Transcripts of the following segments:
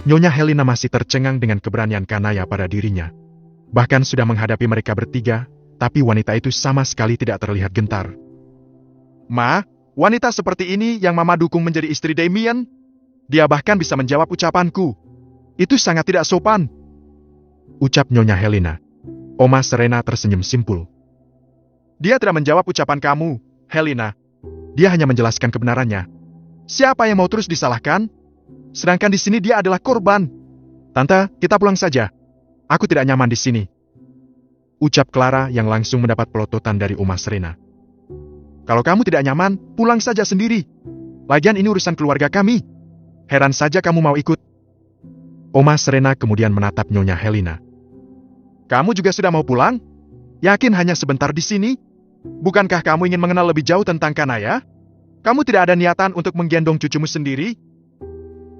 Nyonya Helena masih tercengang dengan keberanian Kanaya pada dirinya. Bahkan sudah menghadapi mereka bertiga, tapi wanita itu sama sekali tidak terlihat gentar. Ma, wanita seperti ini yang Mama dukung menjadi istri Damien? Dia bahkan bisa menjawab ucapanku. Itu sangat tidak sopan. Ucap Nyonya Helena. Oma Serena tersenyum simpul. Dia tidak menjawab ucapan kamu, Helena. Dia hanya menjelaskan kebenarannya. Siapa yang mau terus disalahkan? Sedangkan di sini dia adalah korban. Tante, kita pulang saja. Aku tidak nyaman di sini. Ucap Clara yang langsung mendapat pelototan dari Oma Serena. Kalau kamu tidak nyaman, pulang saja sendiri. Lagian ini urusan keluarga kami. Heran saja kamu mau ikut. Oma Serena kemudian menatap Nyonya Helena. Kamu juga sudah mau pulang? Yakin hanya sebentar di sini? Bukankah kamu ingin mengenal lebih jauh tentang Kanaya? Kamu tidak ada niatan untuk menggendong cucumu sendiri?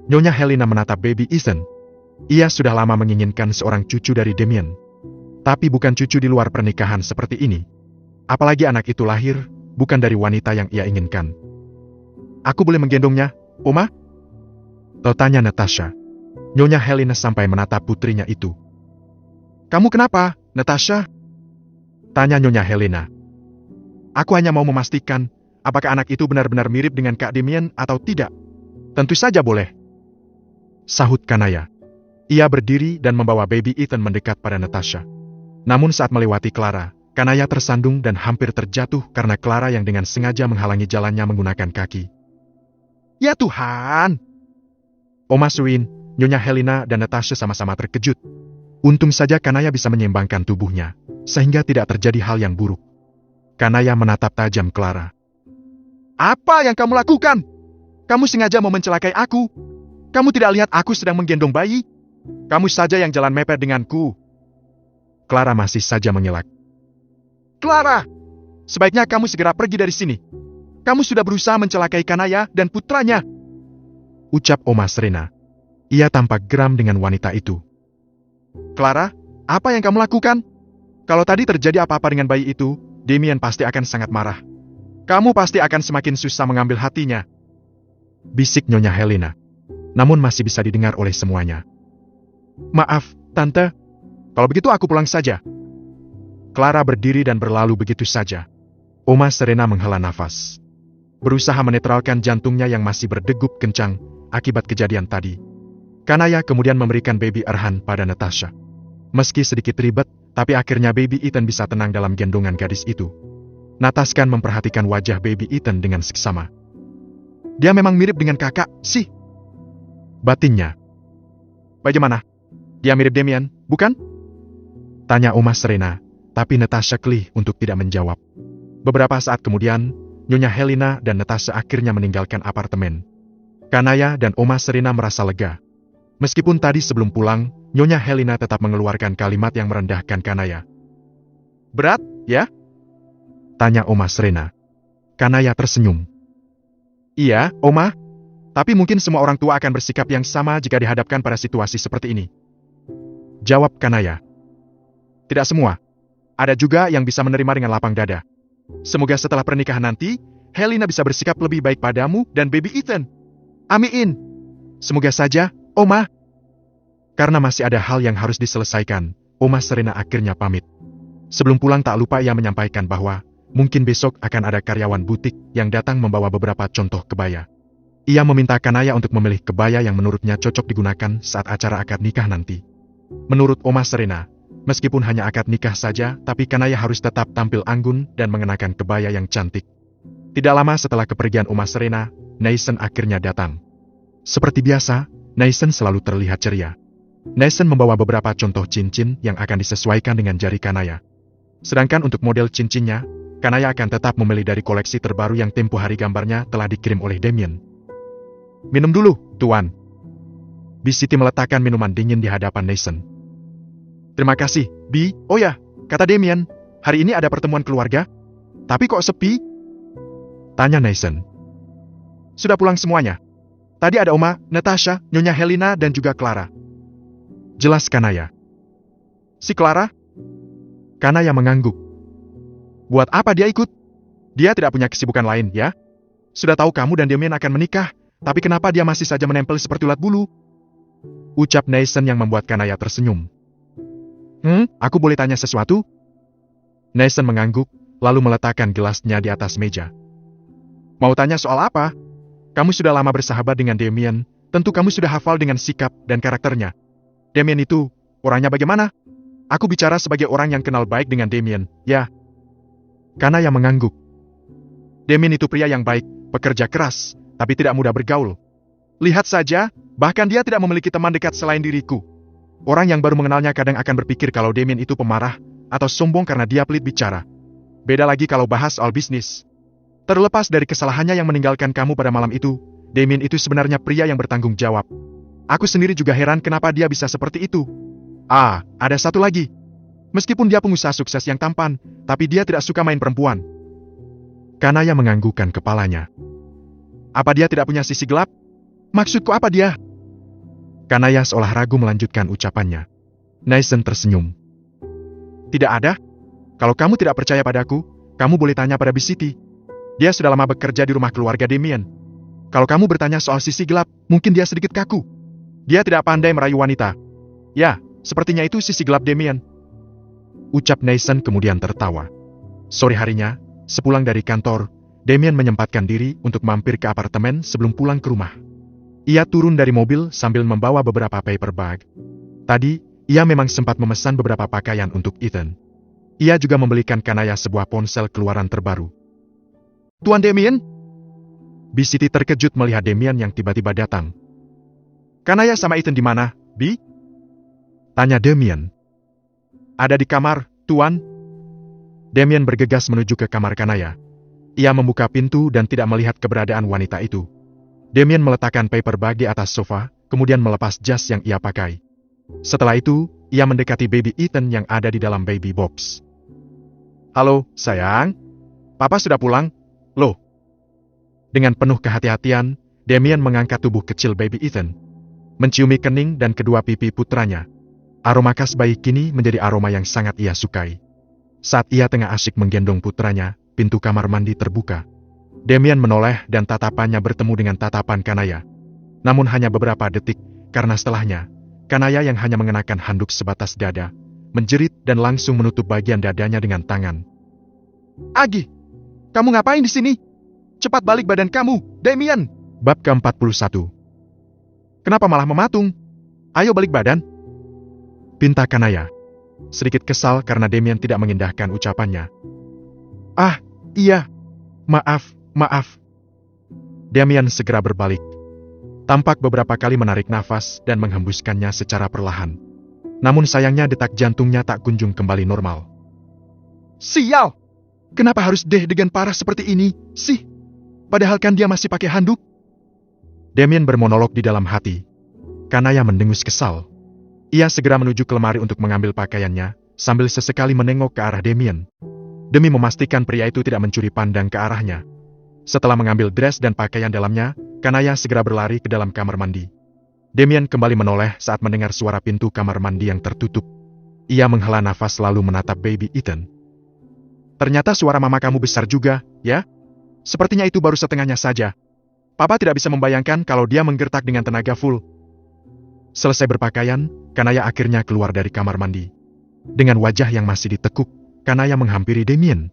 Nyonya Helena menatap baby Ethan. Ia sudah lama menginginkan seorang cucu dari Damien. Tapi bukan cucu di luar pernikahan seperti ini. Apalagi anak itu lahir, bukan dari wanita yang ia inginkan. Aku boleh menggendongnya, Oma? Tanya Natasha. Nyonya Helena sampai menatap putrinya itu. Kamu kenapa, Natasha? Tanya Nyonya Helena. Aku hanya mau memastikan, apakah anak itu benar-benar mirip dengan Kak Damien atau tidak. Tentu saja boleh. Sahut Kanaya. Ia berdiri dan membawa baby Ethan mendekat pada Natasha. Namun saat melewati Clara, Kanaya tersandung dan hampir terjatuh karena Clara yang dengan sengaja menghalangi jalannya menggunakan kaki. Ya Tuhan! Oma Suin, Nyonya Helena dan Natasha sama-sama terkejut. Untung saja Kanaya bisa menyeimbangkan tubuhnya, sehingga tidak terjadi hal yang buruk. Kanaya menatap tajam Clara. Apa yang kamu lakukan? Kamu sengaja mau mencelakai aku? Kamu tidak lihat aku sedang menggendong bayi? Kamu saja yang jalan mepet denganku. Clara masih saja mengelak. Clara, sebaiknya kamu segera pergi dari sini. Kamu sudah berusaha mencelakai Kanaya dan putranya. Ucap Oma Serena. Ia tampak geram dengan wanita itu. Clara, apa yang kamu lakukan? Kalau tadi terjadi apa-apa dengan bayi itu, Damien pasti akan sangat marah. Kamu pasti akan semakin susah mengambil hatinya. Bisik Nyonya Helena. Namun masih bisa didengar oleh semuanya. Maaf, Tante. Kalau begitu aku pulang saja. Clara berdiri dan berlalu begitu saja. Oma Serena menghela nafas. Berusaha menetralkan jantungnya yang masih berdegup kencang akibat kejadian tadi. Kanaya kemudian memberikan baby Erhan pada Natasha. Meski sedikit ribet, tapi akhirnya baby Ethan bisa tenang dalam gendongan gadis itu. Natasha memperhatikan wajah baby Ethan dengan seksama. Dia memang mirip dengan kakak, sih. Batinnya. Bagaimana? Dia mirip Damien, bukan? Tanya Oma Serena, tapi Natasha kelih untuk tidak menjawab. Beberapa saat kemudian, Nyonya Helena dan Natasha akhirnya meninggalkan apartemen. Kanaya dan Oma Serena merasa lega. Meskipun tadi sebelum pulang, Nyonya Helena tetap mengeluarkan kalimat yang merendahkan Kanaya. Berat, ya? Tanya Oma Serena. Kanaya tersenyum. Iya, Oma. Tapi mungkin semua orang tua akan bersikap yang sama jika dihadapkan pada situasi seperti ini. Jawab Kanaya. Tidak semua. Ada juga yang bisa menerima dengan lapang dada. Semoga setelah pernikahan nanti, Helena bisa bersikap lebih baik padamu dan baby Ethan. Amin. Semoga saja, Oma. Karena masih ada hal yang harus diselesaikan, Oma Serena akhirnya pamit. Sebelum pulang tak lupa ia menyampaikan bahwa mungkin besok akan ada karyawan butik yang datang membawa beberapa contoh kebaya. Ia meminta Kanaya untuk memilih kebaya yang menurutnya cocok digunakan saat acara akad nikah nanti. Menurut Oma Serena, meskipun hanya akad nikah saja, tapi Kanaya harus tetap tampil anggun dan mengenakan kebaya yang cantik. Tidak lama setelah kepergian Oma Serena, Nason akhirnya datang. Seperti biasa, Nason selalu terlihat ceria. Nason membawa beberapa contoh cincin yang akan disesuaikan dengan jari Kanaya. Sedangkan untuk model cincinnya, Kanaya akan tetap memilih dari koleksi terbaru yang tempo hari gambarnya telah dikirim oleh Damien. Minum dulu, Tuan. Bisiti meletakkan minuman dingin di hadapan Nason. Terima kasih, Bi. Oh ya, kata Damien, hari ini ada pertemuan keluarga. Tapi kok sepi? Tanya Nason. Sudah pulang semuanya. Tadi ada Oma, Natasha, Nyonya Helena, dan juga Clara. Jelas Kanaya. Si Clara? Kanaya mengangguk. Buat apa dia ikut? Dia tidak punya kesibukan lain, ya? Sudah tahu kamu dan Damien akan menikah, tapi kenapa dia masih saja menempel seperti ulat bulu? Ucap Nathan yang membuat Kanaya tersenyum. Aku boleh tanya sesuatu? Nathan mengangguk, lalu meletakkan gelasnya di atas meja. Mau tanya soal apa? Kamu sudah lama bersahabat dengan Damien, tentu kamu sudah hafal dengan sikap dan karakternya. Damien itu, orangnya bagaimana? Aku bicara sebagai orang yang kenal baik dengan Damien, ya. Kanaya mengangguk. Damien itu pria yang baik, pekerja keras, tapi tidak mudah bergaul. Lihat saja, bahkan dia tidak memiliki teman dekat selain diriku. Orang yang baru mengenalnya kadang akan berpikir kalau Damien itu pemarah, atau sombong karena dia pelit bicara. Beda lagi kalau bahas soal bisnis. Terlepas dari kesalahannya yang meninggalkan kamu pada malam itu, Damien itu sebenarnya pria yang bertanggung jawab. Aku sendiri juga heran kenapa dia bisa seperti itu. Ada satu lagi. Meskipun dia pengusaha sukses yang tampan, tapi dia tidak suka main perempuan. Kanaya menganggukkan kepalanya. Apa dia tidak punya sisi gelap? Maksudku apa dia? Kanaya seolah ragu melanjutkan ucapannya. Nathan tersenyum. Tidak ada. Kalau kamu tidak percaya padaku, kamu boleh tanya pada Bisiti. Dia sudah lama bekerja di rumah keluarga Damien. Kalau kamu bertanya soal sisi gelap, mungkin dia sedikit kaku. Dia tidak pandai merayu wanita. Ya, sepertinya itu sisi gelap Damien. Ucap Nathan kemudian tertawa. Sore harinya, sepulang dari kantor, Damien menyempatkan diri untuk mampir ke apartemen sebelum pulang ke rumah. Ia turun dari mobil sambil membawa beberapa paper bag. Tadi, ia memang sempat memesan beberapa pakaian untuk Ethan. Ia juga membelikan Kanaya sebuah ponsel keluaran terbaru. Tuan Damien? Bisiti terkejut melihat Damien yang tiba-tiba datang. Kanaya sama Ethan di mana, Bi? Tanya Damien. Ada di kamar, Tuan. Damien bergegas menuju ke kamar Kanaya. Ia membuka pintu dan tidak melihat keberadaan wanita itu. Damien meletakkan paper bag di atas sofa, kemudian melepas jas yang ia pakai. Setelah itu, ia mendekati baby Ethan yang ada di dalam baby box. Halo, sayang. Papa sudah pulang? Loh. Dengan penuh kehati-hatian, Damien mengangkat tubuh kecil baby Ethan. Menciumi kening dan kedua pipi putranya. Aroma khas bayi kini menjadi aroma yang sangat ia sukai. Saat ia tengah asyik menggendong putranya, pintu kamar mandi terbuka. Damien menoleh dan tatapannya bertemu dengan tatapan Kanaya. Namun hanya beberapa detik, karena setelahnya, Kanaya yang hanya mengenakan handuk sebatas dada, menjerit dan langsung menutup bagian dadanya dengan tangan. Agi, kamu ngapain di sini? Cepat balik badan kamu, Damien! Bab ke-41. Kenapa malah mematung? Ayo balik badan. Pinta Kanaya. Sedikit kesal karena Damien tidak mengindahkan ucapannya. Iya. Maaf. Damien segera berbalik. Tampak beberapa kali menarik nafas dan menghembuskannya secara perlahan. Namun sayangnya detak jantungnya tak kunjung kembali normal. Sial! Kenapa harus deg-degan parah seperti ini, sih? Padahal kan dia masih pakai handuk. Damien bermonolog di dalam hati. Kanaya mendengus kesal. Ia segera menuju ke lemari untuk mengambil pakaiannya, sambil sesekali menengok ke arah Damien. Demi memastikan pria itu tidak mencuri pandang ke arahnya. Setelah mengambil dress dan pakaian dalamnya, Kanaya segera berlari ke dalam kamar mandi. Damien kembali menoleh saat mendengar suara pintu kamar mandi yang tertutup. Ia menghela nafas lalu menatap baby Ethan. Ternyata suara mama kamu besar juga, ya? Sepertinya itu baru setengahnya saja. Papa tidak bisa membayangkan kalau dia menggertak dengan tenaga full. Selesai berpakaian, Kanaya akhirnya keluar dari kamar mandi. Dengan wajah yang masih ditekuk, Kanaya menghampiri Damien.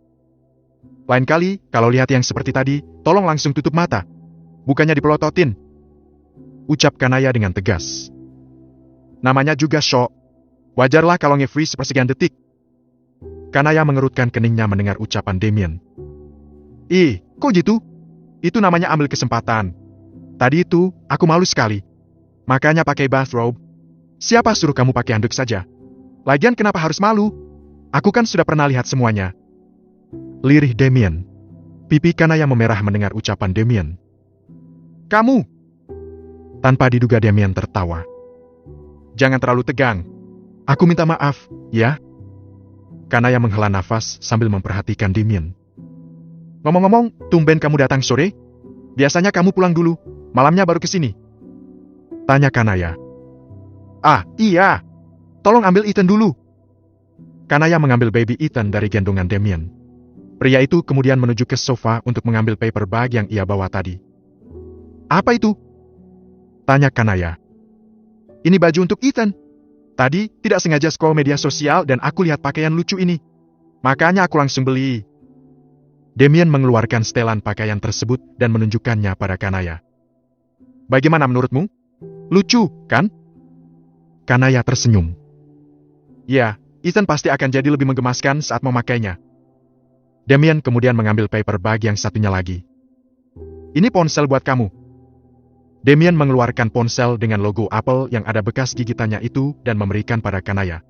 Lain kali, kalau lihat yang seperti tadi, tolong langsung tutup mata. Bukannya dipelototin. Ucap Kanaya dengan tegas. Namanya juga shock. Wajarlah kalau nge-freeze sepersekian detik. Kanaya mengerutkan keningnya mendengar ucapan Damien. Kok gitu? Itu namanya ambil kesempatan. Tadi itu, aku malu sekali. Makanya pakai bathrobe. Siapa suruh kamu pakai handuk saja? Lagian kenapa harus malu? Aku kan sudah pernah lihat semuanya. Lirih Damien. Pipi Kanaya memerah mendengar ucapan Damien. Kamu! Tanpa diduga Damien tertawa. Jangan terlalu tegang. Aku minta maaf, ya? Kanaya menghela nafas sambil memperhatikan Damien. Ngomong-ngomong, tumben kamu datang sore? Biasanya kamu pulang dulu, malamnya baru kesini. Tanya Kanaya. Iya. Tolong ambil Ethan dulu. Kanaya mengambil baby Ethan dari gendongan Damien. Pria itu kemudian menuju ke sofa untuk mengambil paper bag yang ia bawa tadi. Apa itu? Tanya Kanaya. Ini baju untuk Ethan. Tadi, tidak sengaja scroll media sosial dan aku lihat pakaian lucu ini. Makanya aku langsung beli. Damien mengeluarkan setelan pakaian tersebut dan menunjukkannya pada Kanaya. Bagaimana menurutmu? Lucu, kan? Kanaya tersenyum. Ya, Ethan pasti akan jadi lebih menggemaskan saat memakainya. Damien kemudian mengambil paper bag yang satunya lagi. Ini ponsel buat kamu. Damien mengeluarkan ponsel dengan logo Apple yang ada bekas gigitannya itu dan memberikan pada Kanaya.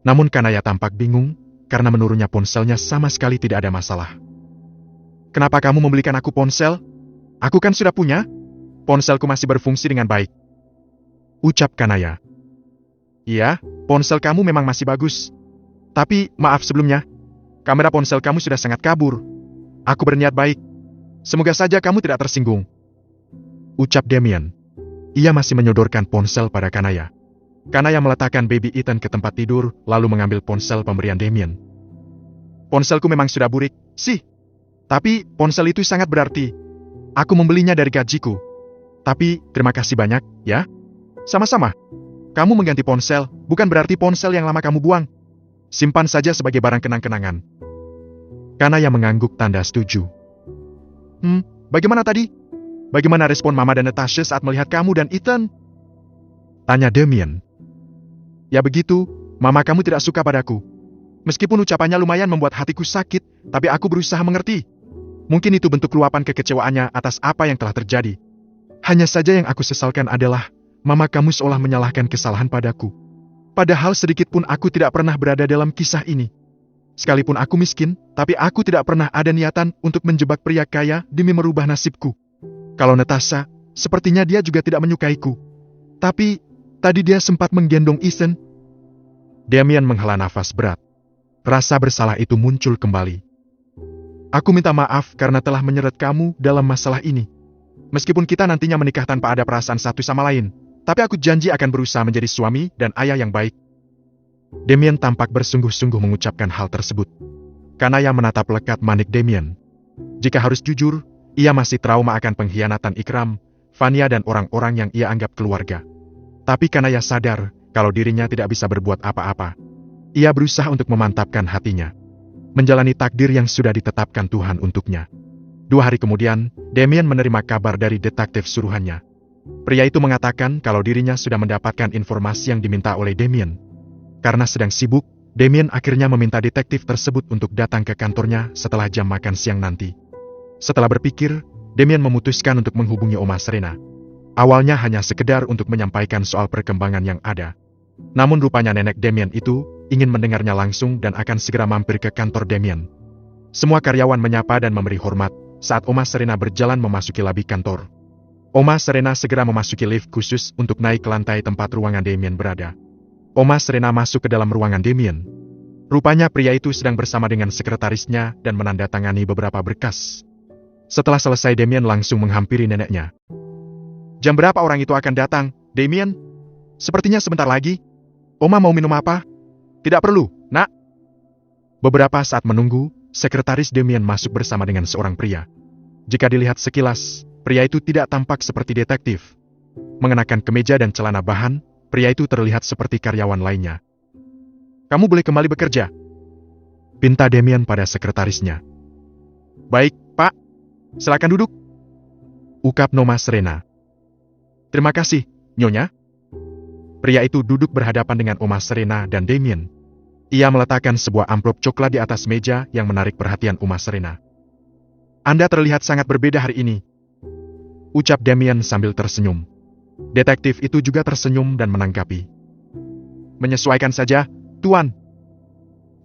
Namun Kanaya tampak bingung, karena menurutnya ponselnya sama sekali tidak ada masalah. Kenapa kamu membelikan aku ponsel? Aku kan sudah punya. Ponselku masih berfungsi dengan baik. Ucap Kanaya. Iya, ponsel kamu memang masih bagus. Tapi, maaf sebelumnya. Kamera ponsel kamu sudah sangat kabur. Aku berniat baik. Semoga saja kamu tidak tersinggung. Ucap Damien. Ia masih menyodorkan ponsel pada Kanaya. Kanaya meletakkan baby Ethan ke tempat tidur, lalu mengambil ponsel pemberian Damien. Ponselku memang sudah burik, sih. Tapi, ponsel itu sangat berarti. Aku membelinya dari gajiku. Tapi, terima kasih banyak, ya. Sama-sama. Kamu mengganti ponsel, bukan berarti ponsel yang lama kamu buang. Simpan saja sebagai barang kenang-kenangan. Kanaya mengangguk tanda setuju. Bagaimana tadi? Bagaimana respon Mama dan Natasha saat melihat kamu dan Ethan? Tanya Damien. Ya begitu, Mama kamu tidak suka padaku. Meskipun ucapannya lumayan membuat hatiku sakit, tapi aku berusaha mengerti. Mungkin itu bentuk luapan kekecewaannya atas apa yang telah terjadi. Hanya saja yang aku sesalkan adalah, Mama kamu seolah menyalahkan kesalahan padaku. Padahal sedikit pun aku tidak pernah berada dalam kisah ini. Sekalipun aku miskin, tapi aku tidak pernah ada niatan untuk menjebak pria kaya demi merubah nasibku. Kalau Natasha, sepertinya dia juga tidak menyukaiku. Tapi, tadi dia sempat menggendong Ethan. Damien menghela nafas berat. Rasa bersalah itu muncul kembali. Aku minta maaf karena telah menyeret kamu dalam masalah ini. Meskipun kita nantinya menikah tanpa ada perasaan satu sama lain, tapi aku janji akan berusaha menjadi suami dan ayah yang baik. Damien tampak bersungguh-sungguh mengucapkan hal tersebut. Kanaya menatap lekat manik Damien. Jika harus jujur, ia masih trauma akan pengkhianatan Ikram, Vania dan orang-orang yang ia anggap keluarga. Tapi Kanaya sadar kalau dirinya tidak bisa berbuat apa-apa. Ia berusaha untuk memantapkan hatinya. Menjalani takdir yang sudah ditetapkan Tuhan untuknya. 2 hari kemudian, Damien menerima kabar dari detektif suruhannya. Pria itu mengatakan kalau dirinya sudah mendapatkan informasi yang diminta oleh Damien. Karena sedang sibuk, Damien akhirnya meminta detektif tersebut untuk datang ke kantornya setelah jam makan siang nanti. Setelah berpikir, Damien memutuskan untuk menghubungi Oma Serena. Awalnya hanya sekedar untuk menyampaikan soal perkembangan yang ada. Namun rupanya nenek Damien itu ingin mendengarnya langsung dan akan segera mampir ke kantor Damien. Semua karyawan menyapa dan memberi hormat saat Oma Serena berjalan memasuki lobi kantor. Oma Serena segera memasuki lift khusus untuk naik ke lantai tempat ruangan Damien berada. Oma Serena masuk ke dalam ruangan Damien. Rupanya pria itu sedang bersama dengan sekretarisnya dan menandatangani beberapa berkas. Setelah selesai, Damien langsung menghampiri neneknya. Jam berapa orang itu akan datang, Damien? Sepertinya sebentar lagi. Oma mau minum apa? Tidak perlu, nak. Beberapa saat menunggu, sekretaris Damien masuk bersama dengan seorang pria. Jika dilihat sekilas, pria itu tidak tampak seperti detektif. Mengenakan kemeja dan celana bahan, pria itu terlihat seperti karyawan lainnya. Kamu boleh kembali bekerja, pinta Damien pada sekretarisnya. Baik, Pak. Silakan duduk. Ukap Oma Serena. Terima kasih, Nyonya. Pria itu duduk berhadapan dengan Oma Serena dan Damien. Ia meletakkan sebuah amplop coklat di atas meja yang menarik perhatian Oma Serena. Anda terlihat sangat berbeda hari ini, ucap Damien sambil tersenyum. Detektif itu juga tersenyum dan menanggapi. Menyesuaikan saja, Tuan.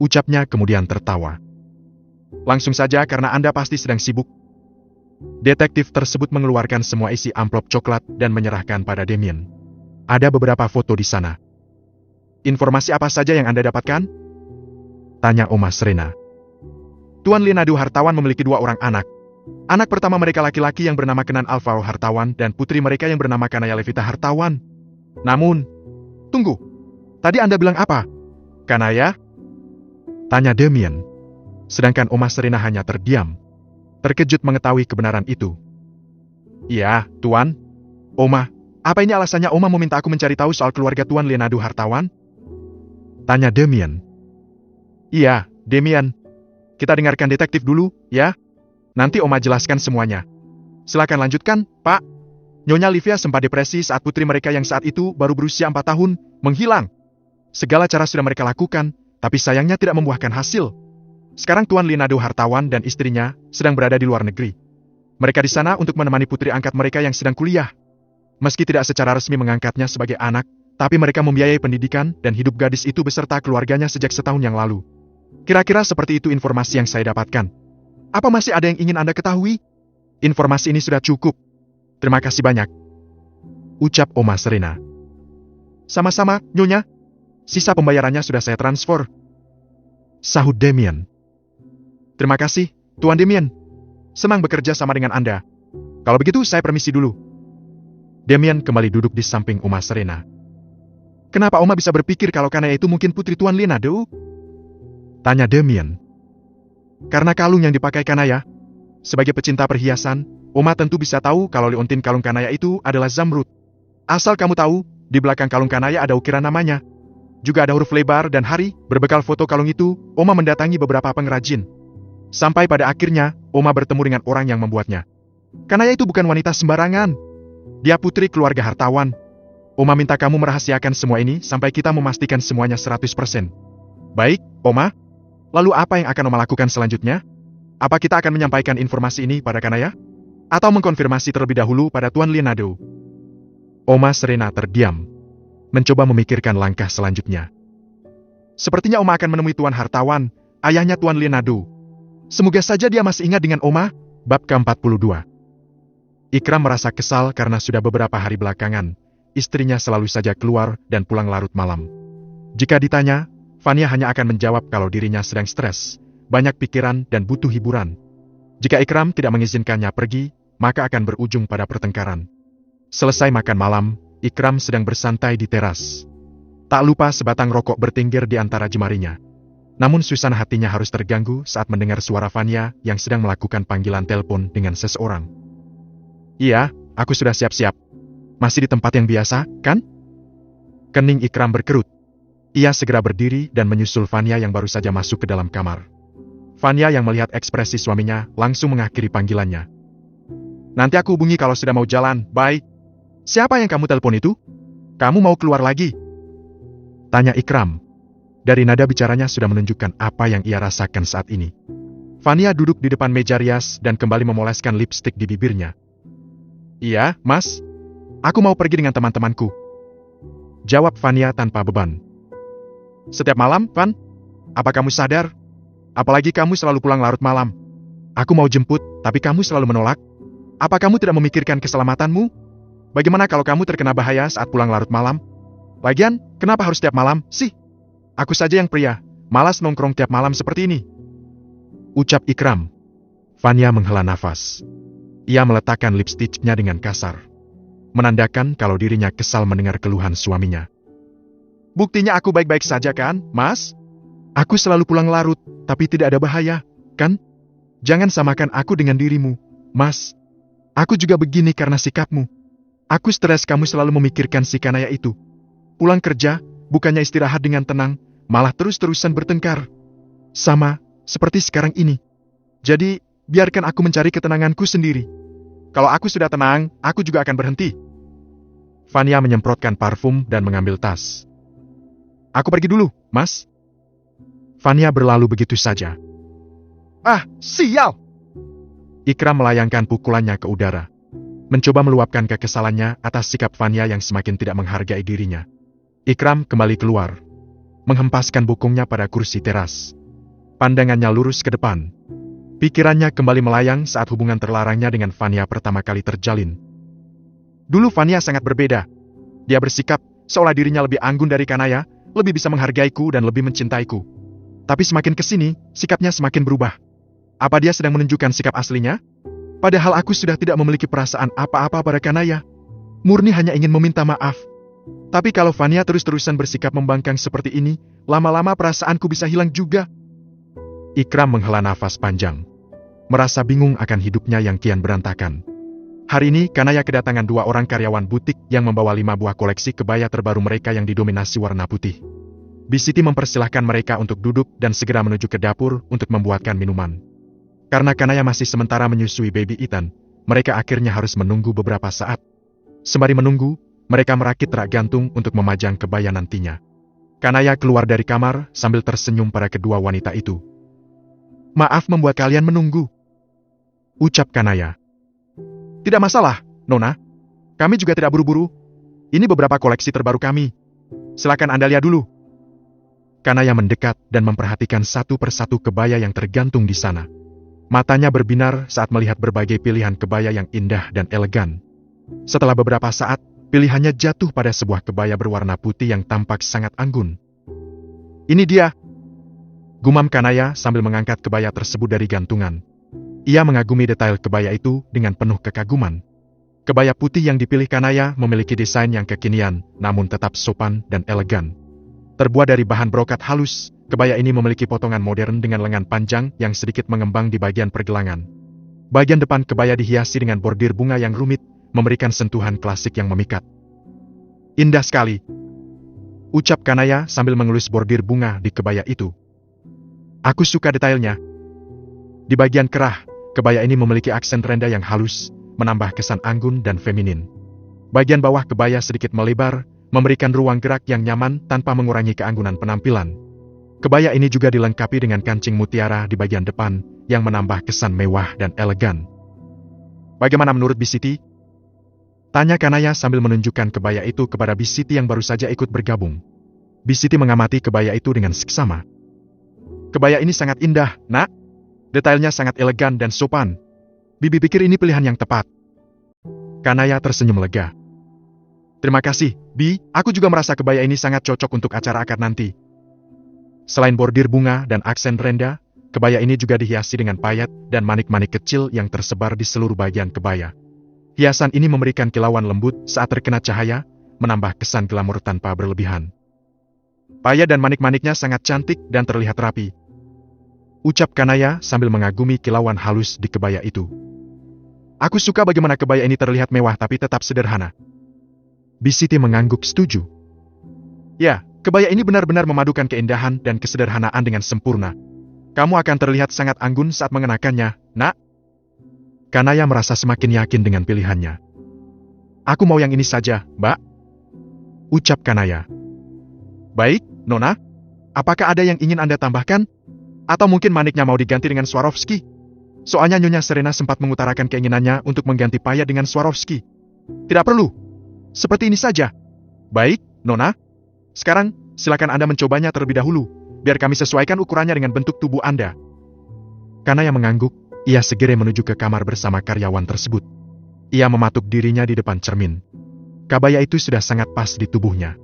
Ucapnya kemudian tertawa. Langsung saja karena Anda pasti sedang sibuk. Detektif tersebut mengeluarkan semua isi amplop coklat dan menyerahkan pada Damien. Ada beberapa foto di sana. Informasi apa saja yang Anda dapatkan? Tanya Oma Serena. Tuan Linadu Hartawan memiliki 2 orang anak. Anak pertama mereka laki-laki yang bernama Kenan Alvaro Hartawan dan putri mereka yang bernama Kanaya Levita Hartawan. Namun, tunggu. Tadi Anda bilang apa? Kanaya? Tanya Damien. Sedangkan Oma Serena hanya terdiam. Terkejut mengetahui kebenaran itu. Iya, Tuan. Oma, Apa ini alasannya Oma meminta aku mencari tahu soal keluarga Tuan Leonardo hartawan? Tanya Damien. Iya, Damien. Kita dengarkan detektif dulu, ya. Nanti Oma jelaskan semuanya. Silakan lanjutkan, Pak. Nyonya Livia sempat depresi saat putri mereka yang saat itu baru berusia 4 tahun, menghilang. Segala cara sudah mereka lakukan, tapi sayangnya tidak membuahkan hasil. Sekarang Tuan Leonardo hartawan dan istrinya sedang berada di luar negeri. Mereka di sana untuk menemani putri angkat mereka yang sedang kuliah. Meski tidak secara resmi mengangkatnya sebagai anak, tapi mereka membiayai pendidikan dan hidup gadis itu beserta keluarganya sejak setahun yang lalu. Kira-kira seperti itu informasi yang saya dapatkan. Apa masih ada yang ingin Anda ketahui? Informasi ini sudah cukup. Terima kasih banyak. Ucap Oma Serena. Sama-sama, Nyonya. Sisa pembayarannya sudah saya transfer. Sahut Damien. Terima kasih, Tuan Damien. Senang bekerja sama dengan Anda. Kalau begitu, saya permisi dulu. Damien kembali duduk di samping Oma Serena. Kenapa Oma bisa berpikir kalau Kanaya itu mungkin putri Tuan Leonardo? Tanya Damien. Karena kalung yang dipakai Kanaya. Sebagai pecinta perhiasan, Oma tentu bisa tahu kalau liontin kalung Kanaya itu adalah zamrud. Asal kamu tahu, di belakang kalung Kanaya ada ukiran namanya. Juga ada huruf lebar dan hari. Berbekal foto kalung itu, Oma mendatangi beberapa pengrajin. Sampai pada akhirnya, Oma bertemu dengan orang yang membuatnya. Kanaya itu bukan wanita sembarangan. Dia putri keluarga hartawan. Oma minta kamu merahasiakan semua ini sampai kita memastikan semuanya 100%. Baik, Oma. Lalu apa yang akan Oma lakukan selanjutnya? Apa kita akan menyampaikan informasi ini pada Kanaya? Atau mengkonfirmasi terlebih dahulu pada Tuan Leonardo? Oma Serena terdiam, mencoba memikirkan langkah selanjutnya. Sepertinya Oma akan menemui Tuan Hartawan, ayahnya Tuan Leonardo. Semoga saja dia masih ingat dengan Oma. Bab ke-42. Ikram merasa kesal karena sudah beberapa hari belakangan, istrinya selalu saja keluar dan pulang larut malam. Jika ditanya, Fania hanya akan menjawab kalau dirinya sedang stres, banyak pikiran dan butuh hiburan. Jika Ikram tidak mengizinkannya pergi, maka akan berujung pada pertengkaran. Selesai makan malam, Ikram sedang bersantai di teras. Tak lupa sebatang rokok bertinggir di antara jemarinya. Namun suasana hatinya harus terganggu saat mendengar suara Fania yang sedang melakukan panggilan telepon dengan seseorang. Iya, aku sudah siap-siap. Masih di tempat yang biasa, kan? Kening Ikram berkerut. Ia segera berdiri dan menyusul Fania yang baru saja masuk ke dalam kamar. Fania yang melihat ekspresi suaminya langsung mengakhiri panggilannya. Nanti aku hubungi kalau sudah mau jalan, bye. Siapa yang kamu telepon itu? Kamu mau keluar lagi? Tanya Ikram. Dari nada bicaranya sudah menunjukkan apa yang ia rasakan saat ini. Fania duduk di depan meja rias dan kembali memoleskan lipstik di bibirnya. Iya, Mas. Aku mau pergi dengan teman-temanku. Jawab Fania tanpa beban. Setiap malam, Van? Apa kamu sadar? Apalagi kamu selalu pulang larut malam. Aku mau jemput, tapi kamu selalu menolak. Apa kamu tidak memikirkan keselamatanmu? Bagaimana kalau kamu terkena bahaya saat pulang larut malam? Lagian, kenapa harus tiap malam, sih? Aku saja yang pria, malas nongkrong tiap malam seperti ini. Ucap Ikram. Fania menghela nafas. Ia meletakkan lipstiknya dengan kasar. Menandakan kalau dirinya kesal mendengar keluhan suaminya. Buktinya aku baik-baik saja kan, Mas? Aku selalu pulang larut, tapi tidak ada bahaya, kan? Jangan samakan aku dengan dirimu, Mas. Aku juga begini karena sikapmu. Aku stres kamu selalu memikirkan si Kanaya itu. Pulang kerja, bukannya istirahat dengan tenang, malah terus-terusan bertengkar. Sama, seperti sekarang ini. Jadi, biarkan aku mencari ketenanganku sendiri. Kalau aku sudah tenang, aku juga akan berhenti. Fania menyemprotkan parfum dan mengambil tas. Aku pergi dulu, Mas. Fania berlalu begitu saja. Ah, sial! Ikram melayangkan pukulannya ke udara. Mencoba meluapkan kekesalannya atas sikap Fania yang semakin tidak menghargai dirinya. Ikram kembali keluar. Menghempaskan bokongnya pada kursi teras. Pandangannya lurus ke depan. Pikirannya kembali melayang saat hubungan terlarangnya dengan Fania pertama kali terjalin. Dulu Fania sangat berbeda. Dia bersikap seolah dirinya lebih anggun dari Kanaya, lebih bisa menghargaiku dan lebih mencintaiku. Tapi semakin kesini, sikapnya semakin berubah. Apa dia sedang menunjukkan sikap aslinya? Padahal aku sudah tidak memiliki perasaan apa-apa pada Kanaya. Murni hanya ingin meminta maaf. Tapi kalau Fania terus-terusan bersikap membangkang seperti ini, lama-lama perasaanku bisa hilang juga. Ikram menghela nafas panjang. Merasa bingung akan hidupnya yang kian berantakan. Hari ini, Kanaya kedatangan 2 orang karyawan butik yang membawa 5 buah koleksi kebaya terbaru mereka yang didominasi warna putih. Bisiti mempersilahkan mereka untuk duduk dan segera menuju ke dapur untuk membuatkan minuman. Karena Kanaya masih sementara menyusui baby Ethan, mereka akhirnya harus menunggu beberapa saat. Sembari menunggu, mereka merakit rak gantung untuk memajang kebaya nantinya. Kanaya keluar dari kamar sambil tersenyum pada kedua wanita itu. "Maaf membuat kalian menunggu," ucap Kanaya. "Tidak masalah, Nona. Kami juga tidak buru-buru. Ini beberapa koleksi terbaru kami. Silakan Anda lihat dulu." Kanaya mendekat dan memperhatikan satu persatu kebaya yang tergantung di sana. Matanya berbinar saat melihat berbagai pilihan kebaya yang indah dan elegan. Setelah beberapa saat, pilihannya jatuh pada sebuah kebaya berwarna putih yang tampak sangat anggun. "Ini dia," gumam Kanaya sambil mengangkat kebaya tersebut dari gantungan. Ia mengagumi detail kebaya itu dengan penuh kekaguman. Kebaya putih yang dipilih Kanaya memiliki desain yang kekinian, namun tetap sopan dan elegan. Terbuat dari bahan brokat halus, kebaya ini memiliki potongan modern dengan lengan panjang yang sedikit mengembang di bagian pergelangan. Bagian depan kebaya dihiasi dengan bordir bunga yang rumit, memberikan sentuhan klasik yang memikat. "Indah sekali," ucap Kanaya sambil mengelus bordir bunga di kebaya itu. "Aku suka detailnya." Di bagian kerah, kebaya ini memiliki aksen renda yang halus, menambah kesan anggun dan feminin. Bagian bawah kebaya sedikit melebar, memberikan ruang gerak yang nyaman tanpa mengurangi keanggunan penampilan. Kebaya ini juga dilengkapi dengan kancing mutiara di bagian depan, yang menambah kesan mewah dan elegan. "Bagaimana menurut Bisiti?" tanya Kanaya sambil menunjukkan kebaya itu kepada Bisiti yang baru saja ikut bergabung. Bisiti mengamati kebaya itu dengan seksama. "Kebaya ini sangat indah, Nak. Detailnya sangat elegan dan sopan. Bibi pikir ini pilihan yang tepat." Kanaya tersenyum lega. "Terima kasih, Bi. Aku juga merasa kebaya ini sangat cocok untuk acara akad nanti." Selain bordir bunga dan aksen renda, kebaya ini juga dihiasi dengan payet dan manik-manik kecil yang tersebar di seluruh bagian kebaya. Hiasan ini memberikan kilauan lembut saat terkena cahaya, menambah kesan glamor tanpa berlebihan. "Payet dan manik-maniknya sangat cantik dan terlihat rapi," ucap Kanaya sambil mengagumi kilauan halus di kebaya itu. "Aku suka bagaimana kebaya ini terlihat mewah tapi tetap sederhana." Bisiti mengangguk setuju. "Ya, kebaya ini benar-benar memadukan keindahan dan kesederhanaan dengan sempurna. Kamu akan terlihat sangat anggun saat mengenakannya, Nak." Kanaya merasa semakin yakin dengan pilihannya. "Aku mau yang ini saja, Mbak," ucap Kanaya. "Baik, Nona. Apakah ada yang ingin Anda tambahkan? Atau mungkin maniknya mau diganti dengan Swarovski? Soalnya Nyonya Serena sempat mengutarakan keinginannya untuk mengganti payet dengan Swarovski." "Tidak perlu. Seperti ini saja." "Baik, Nona. Sekarang, silakan Anda mencobanya terlebih dahulu, biar kami sesuaikan ukurannya dengan bentuk tubuh Anda." Kanaya mengangguk, ia segera menuju ke kamar bersama karyawan tersebut. Ia mematuk dirinya di depan cermin. Kebaya itu sudah sangat pas di tubuhnya.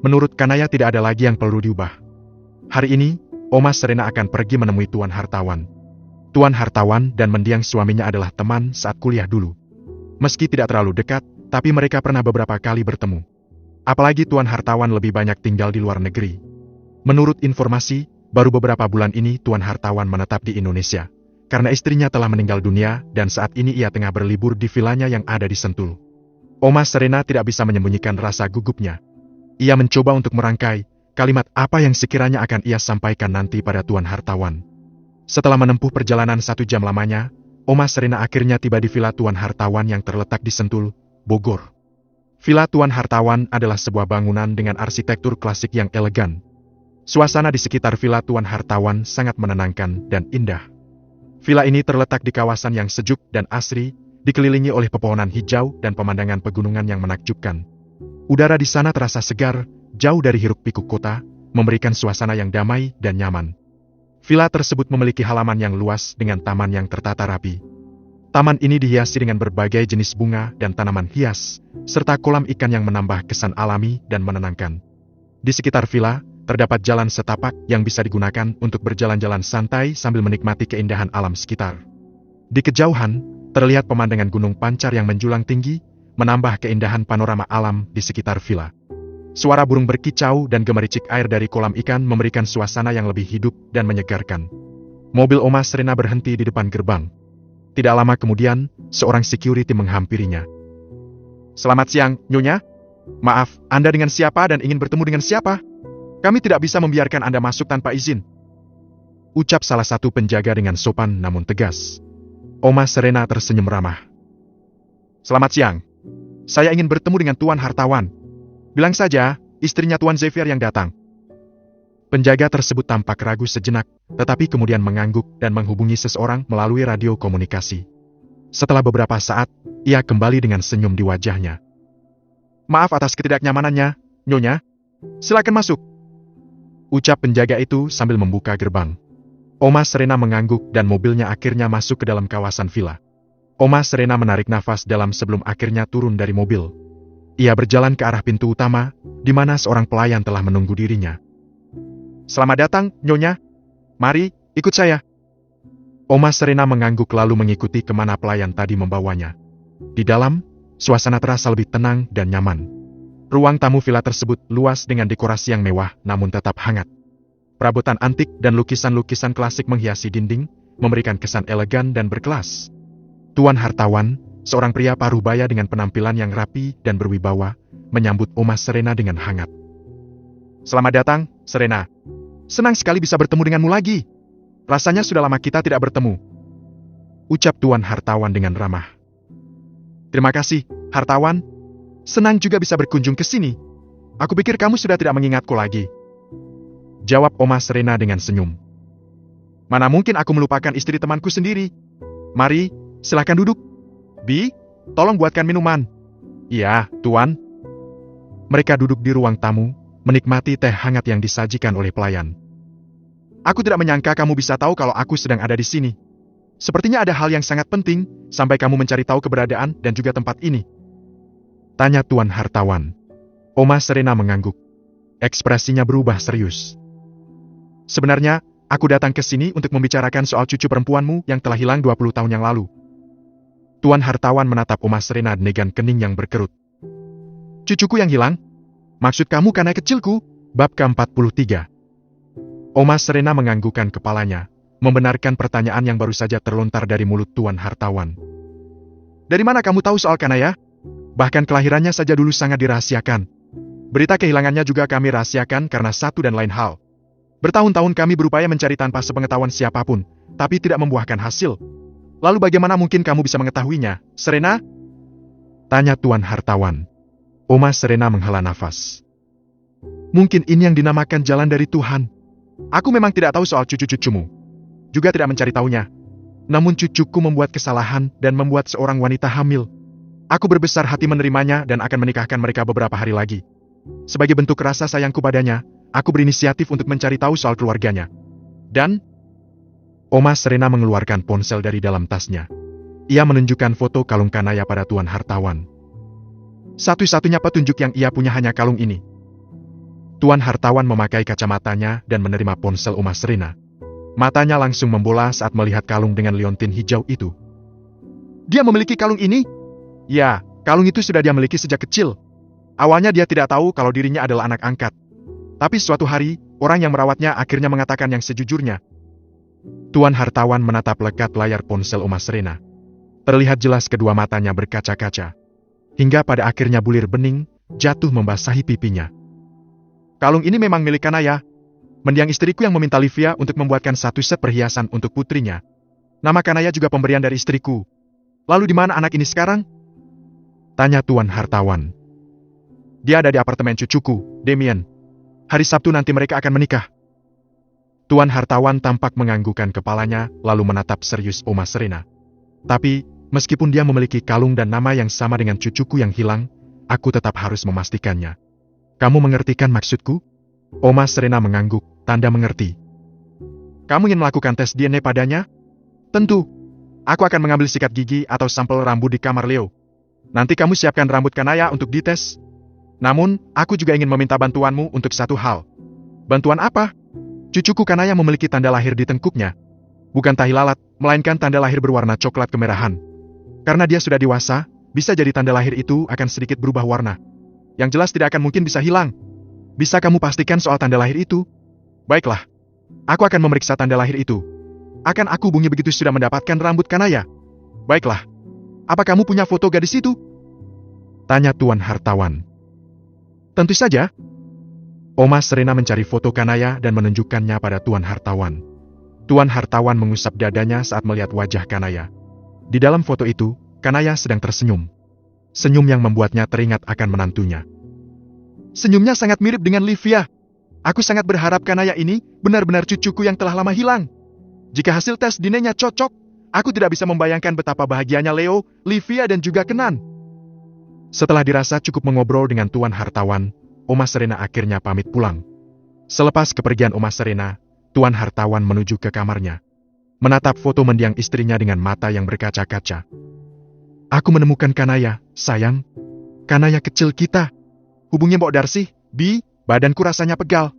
Menurut Kanaya tidak ada lagi yang perlu diubah. Hari ini, Oma Serena akan pergi menemui Tuan Hartawan. Tuan Hartawan dan mendiang suaminya adalah teman saat kuliah dulu. Meski tidak terlalu dekat, tapi mereka pernah beberapa kali bertemu. Apalagi Tuan Hartawan lebih banyak tinggal di luar negeri. Menurut informasi, baru beberapa bulan ini Tuan Hartawan menetap di Indonesia, karena istrinya telah meninggal dunia dan saat ini ia tengah berlibur di vilanya yang ada di Sentul. Oma Serena tidak bisa menyembunyikan rasa gugupnya. Ia mencoba untuk merangkai kalimat apa yang sekiranya akan ia sampaikan nanti pada Tuan Hartawan. Setelah menempuh perjalanan 1 jam lamanya, Oma Serena akhirnya tiba di villa Tuan Hartawan yang terletak di Sentul, Bogor. Villa Tuan Hartawan adalah sebuah bangunan dengan arsitektur klasik yang elegan. Suasana di sekitar villa Tuan Hartawan sangat menenangkan dan indah. Villa ini terletak di kawasan yang sejuk dan asri, dikelilingi oleh pepohonan hijau dan pemandangan pegunungan yang menakjubkan. Udara di sana terasa segar, jauh dari hiruk-pikuk kota, memberikan suasana yang damai dan nyaman. Villa tersebut memiliki halaman yang luas dengan taman yang tertata rapi. Taman ini dihiasi dengan berbagai jenis bunga dan tanaman hias, serta kolam ikan yang menambah kesan alami dan menenangkan. Di sekitar villa, terdapat jalan setapak yang bisa digunakan untuk berjalan-jalan santai sambil menikmati keindahan alam sekitar. Di kejauhan, terlihat pemandangan Gunung Pancar yang menjulang tinggi, menambah keindahan panorama alam di sekitar villa. Suara burung berkicau dan gemericik air dari kolam ikan memberikan suasana yang lebih hidup dan menyegarkan. Mobil Oma Serena berhenti di depan gerbang. Tidak lama kemudian, seorang security menghampirinya. "Selamat siang, Nyonya. Maaf, Anda dengan siapa dan ingin bertemu dengan siapa? Kami tidak bisa membiarkan Anda masuk tanpa izin," ucap salah satu penjaga dengan sopan namun tegas. Oma Serena tersenyum ramah. "Selamat siang. Saya ingin bertemu dengan Tuan Hartawan. Bilang saja, istrinya Tuan Xavier yang datang." Penjaga tersebut tampak ragu sejenak, tetapi kemudian mengangguk dan menghubungi seseorang melalui radio komunikasi. Setelah beberapa saat, ia kembali dengan senyum di wajahnya. "Maaf atas ketidaknyamanannya, Nyonya. Silakan masuk," ucap penjaga itu sambil membuka gerbang. Oma Serena mengangguk dan mobilnya akhirnya masuk ke dalam kawasan villa. Oma Serena menarik nafas dalam sebelum akhirnya turun dari mobil. Ia berjalan ke arah pintu utama, di mana seorang pelayan telah menunggu dirinya. "Selamat datang, Nyonya. Mari, ikut saya." Oma Serena mengangguk lalu mengikuti kemana pelayan tadi membawanya. Di dalam, suasana terasa lebih tenang dan nyaman. Ruang tamu villa tersebut luas dengan dekorasi yang mewah namun tetap hangat. Perabotan antik dan lukisan-lukisan klasik menghiasi dinding, memberikan kesan elegan dan berkelas. Tuan Hartawan, seorang pria paruh baya dengan penampilan yang rapi dan berwibawa, menyambut Oma Serena dengan hangat. "Selamat datang, Serena. Senang sekali bisa bertemu denganmu lagi. Rasanya sudah lama kita tidak bertemu," ucap Tuan Hartawan dengan ramah. "Terima kasih, Hartawan. Senang juga bisa berkunjung ke sini. Aku pikir kamu sudah tidak mengingatku lagi," jawab Oma Serena dengan senyum. "Mana mungkin aku melupakan istri temanku sendiri. Mari, silakan duduk. Bi, tolong buatkan minuman." "Iya, Tuan." Mereka duduk di ruang tamu, menikmati teh hangat yang disajikan oleh pelayan. "Aku tidak menyangka kamu bisa tahu kalau aku sedang ada di sini. Sepertinya ada hal yang sangat penting, sampai kamu mencari tahu keberadaan dan juga tempat ini," tanya Tuan Hartawan. Oma Serena mengangguk. Ekspresinya berubah serius. "Sebenarnya, aku datang ke sini untuk membicarakan soal cucu perempuanmu yang telah hilang 20 tahun yang lalu." Tuan Hartawan menatap Oma Serena dengan kening yang berkerut. "Cucuku yang hilang? Maksud kamu karena kecilku?" Bab ke-43. Oma Serena menganggukkan kepalanya, membenarkan pertanyaan yang baru saja terlontar dari mulut Tuan Hartawan. "Dari mana kamu tahu soal Kanaya? Bahkan kelahirannya saja dulu sangat dirahasiakan. Berita kehilangannya juga kami rahasiakan karena satu dan lain hal. Bertahun-tahun kami berupaya mencari tanpa sepengetahuan siapapun, tapi tidak membuahkan hasil. Lalu bagaimana mungkin kamu bisa mengetahuinya, Serena?" tanya Tuan Hartawan. Oma Serena menghela nafas. "Mungkin ini yang dinamakan jalan dari Tuhan. Aku memang tidak tahu soal cucu-cucumu. Juga tidak mencari tahunya. Namun cucuku membuat kesalahan dan membuat seorang wanita hamil. Aku berbesar hati menerimanya dan akan menikahkan mereka beberapa hari lagi. Sebagai bentuk rasa sayangku padanya, aku berinisiatif untuk mencari tahu soal keluarganya. Dan..." Oma Serena mengeluarkan ponsel dari dalam tasnya. Ia menunjukkan foto kalung Kanaya pada Tuan Hartawan. Satu-satunya petunjuk yang ia punya hanya kalung ini. Tuan Hartawan memakai kacamatanya dan menerima ponsel Oma Serena. Matanya langsung membola saat melihat kalung dengan liontin hijau itu. "Dia memiliki kalung ini?" "Ya, kalung itu sudah dia miliki sejak kecil. Awalnya dia tidak tahu kalau dirinya adalah anak angkat. Tapi suatu hari, orang yang merawatnya akhirnya mengatakan yang sejujurnya." Tuan Hartawan menatap lekat layar ponsel Oma Serena. Terlihat jelas kedua matanya berkaca-kaca. Hingga pada akhirnya bulir bening, jatuh membasahi pipinya. "Kalung ini memang milik Kanaya. Mendiang istriku yang meminta Livia untuk membuatkan satu set perhiasan untuk putrinya. Nama Kanaya juga pemberian dari istriku. Lalu di mana anak ini sekarang?" tanya Tuan Hartawan. "Dia ada di apartemen cucuku, Damien. Hari Sabtu nanti mereka akan menikah." Tuan Hartawan tampak menganggukkan kepalanya, lalu menatap serius Oma Serena. "Tapi, meskipun dia memiliki kalung dan nama yang sama dengan cucuku yang hilang, aku tetap harus memastikannya. Kamu mengertikan maksudku?" Oma Serena mengangguk, tanda mengerti. "Kamu ingin melakukan tes DNA padanya?" "Tentu. Aku akan mengambil sikat gigi atau sampel rambut di kamar Leo. Nanti kamu siapkan rambut Kanaya untuk dites. Namun, aku juga ingin meminta bantuanmu untuk satu hal." "Bantuan apa?" "Cucuku Kanaya memiliki tanda lahir di tengkuknya. Bukan tahi lalat, melainkan tanda lahir berwarna coklat kemerahan. Karena dia sudah dewasa, bisa jadi tanda lahir itu akan sedikit berubah warna. Yang jelas tidak akan mungkin bisa hilang. Bisa kamu pastikan soal tanda lahir itu?" "Baiklah. Aku akan memeriksa tanda lahir itu. Akan aku hubungi begitu sudah mendapatkan rambut Kanaya." Baiklah. Apa kamu punya foto gadis itu? Tanya Tuan Hartawan. Tentu saja. Oma Serena mencari foto Kanaya dan menunjukkannya pada Tuan Hartawan. Tuan Hartawan mengusap dadanya saat melihat wajah Kanaya. Di dalam foto itu, Kanaya sedang tersenyum. Senyum yang membuatnya teringat akan menantunya. Senyumnya sangat mirip dengan Livia. Aku sangat berharap Kanaya ini benar-benar cucuku yang telah lama hilang. Jika hasil tes DNA-nya cocok, aku tidak bisa membayangkan betapa bahagianya Leo, Livia dan juga Kenan. Setelah dirasa cukup mengobrol dengan Tuan Hartawan, Oma Serena akhirnya pamit pulang. Selepas kepergian Oma Serena, Tuan Hartawan menuju ke kamarnya. Menatap foto mendiang istrinya dengan mata yang berkaca-kaca. Aku menemukan Kanaya, sayang. Kanaya kecil kita. Hubungi Mbok Darcy, Bi, badanku rasanya pegal.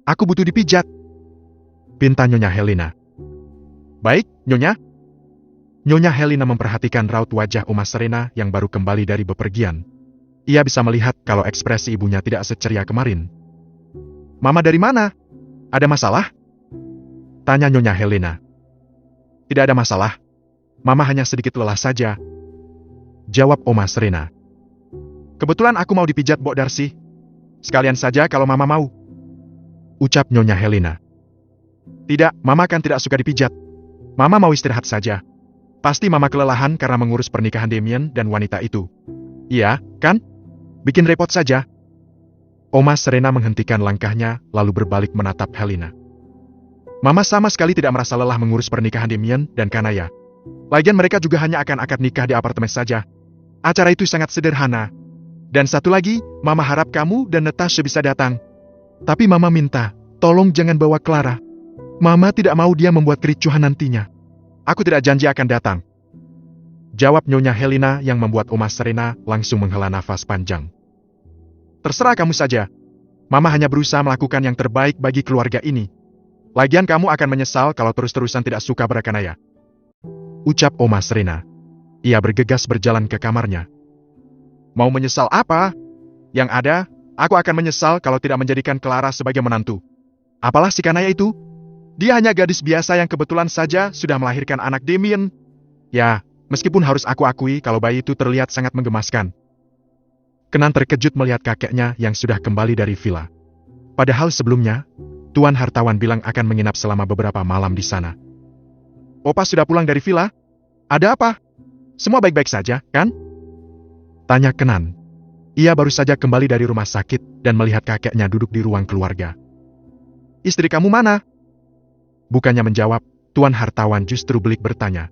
Aku butuh dipijat. Pinta Nyonya Helena. Baik, Nyonya. Nyonya Helena memperhatikan raut wajah Oma Serena yang baru kembali dari bepergian. Ia bisa melihat kalau ekspresi ibunya tidak seceria kemarin. Mama dari mana? Ada masalah? Tanya Nyonya Helena. Tidak ada masalah. Mama hanya sedikit lelah saja. Jawab Oma Serena. Kebetulan aku mau dipijat Mbok Darcy. Sekalian saja kalau Mama mau. Ucap Nyonya Helena. Tidak, Mama kan tidak suka dipijat. Mama mau istirahat saja. Pasti Mama kelelahan karena mengurus pernikahan Damien dan wanita itu. Iya, kan? Bikin repot saja. Oma Serena menghentikan langkahnya lalu berbalik menatap Helena. Mama sama sekali tidak merasa lelah mengurus pernikahan Damien dan Kanaya. Lagian mereka juga hanya akan akad nikah di apartemen saja. Acara itu sangat sederhana. Dan satu lagi, Mama harap kamu dan Natasha bisa datang. Tapi Mama minta, tolong jangan bawa Clara. Mama tidak mau dia membuat kericuhan nantinya. Aku tidak janji akan datang. Jawab Nyonya Helena yang membuat Oma Serena langsung menghela nafas panjang. Terserah kamu saja. Mama hanya berusaha melakukan yang terbaik bagi keluarga ini. Lagian kamu akan menyesal kalau terus-terusan tidak suka pada Kanaya. Ucap Oma Serena. Ia bergegas berjalan ke kamarnya. Mau menyesal apa? Yang ada, aku akan menyesal kalau tidak menjadikan Clara sebagai menantu. Apalah si Kanaya itu? Dia hanya gadis biasa yang kebetulan saja sudah melahirkan anak Damien. Ya, meskipun harus aku akui kalau bayi itu terlihat sangat menggemaskan. Kenan terkejut melihat kakeknya yang sudah kembali dari villa. Padahal sebelumnya, Tuan Hartawan bilang akan menginap selama beberapa malam di sana. Opa sudah pulang dari villa? Ada apa? Semua baik-baik saja, kan? Tanya Kenan. Ia baru saja kembali dari rumah sakit dan melihat kakeknya duduk di ruang keluarga. Istri kamu mana? Bukannya menjawab, Tuan Hartawan justru belik bertanya.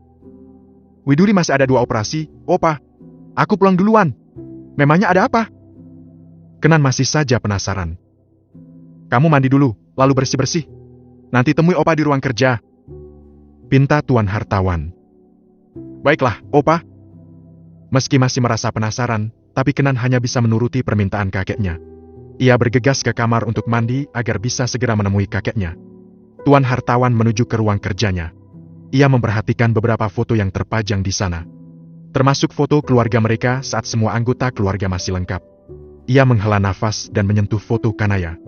Widuri masih ada 2 operasi, Opa. Aku pulang duluan. Memangnya ada apa? Kenan masih saja penasaran. Kamu mandi dulu, lalu bersih-bersih. Nanti temui Opa di ruang kerja. Pinta Tuan Hartawan. Baiklah, Opa. Meski masih merasa penasaran, tapi Kenan hanya bisa menuruti permintaan kakeknya. Ia bergegas ke kamar untuk mandi agar bisa segera menemui kakeknya. Tuan Hartawan menuju ke ruang kerjanya. Ia memperhatikan beberapa foto yang terpajang di sana. Termasuk foto keluarga mereka saat semua anggota keluarga masih lengkap. Ia menghela nafas dan menyentuh foto Kanaya.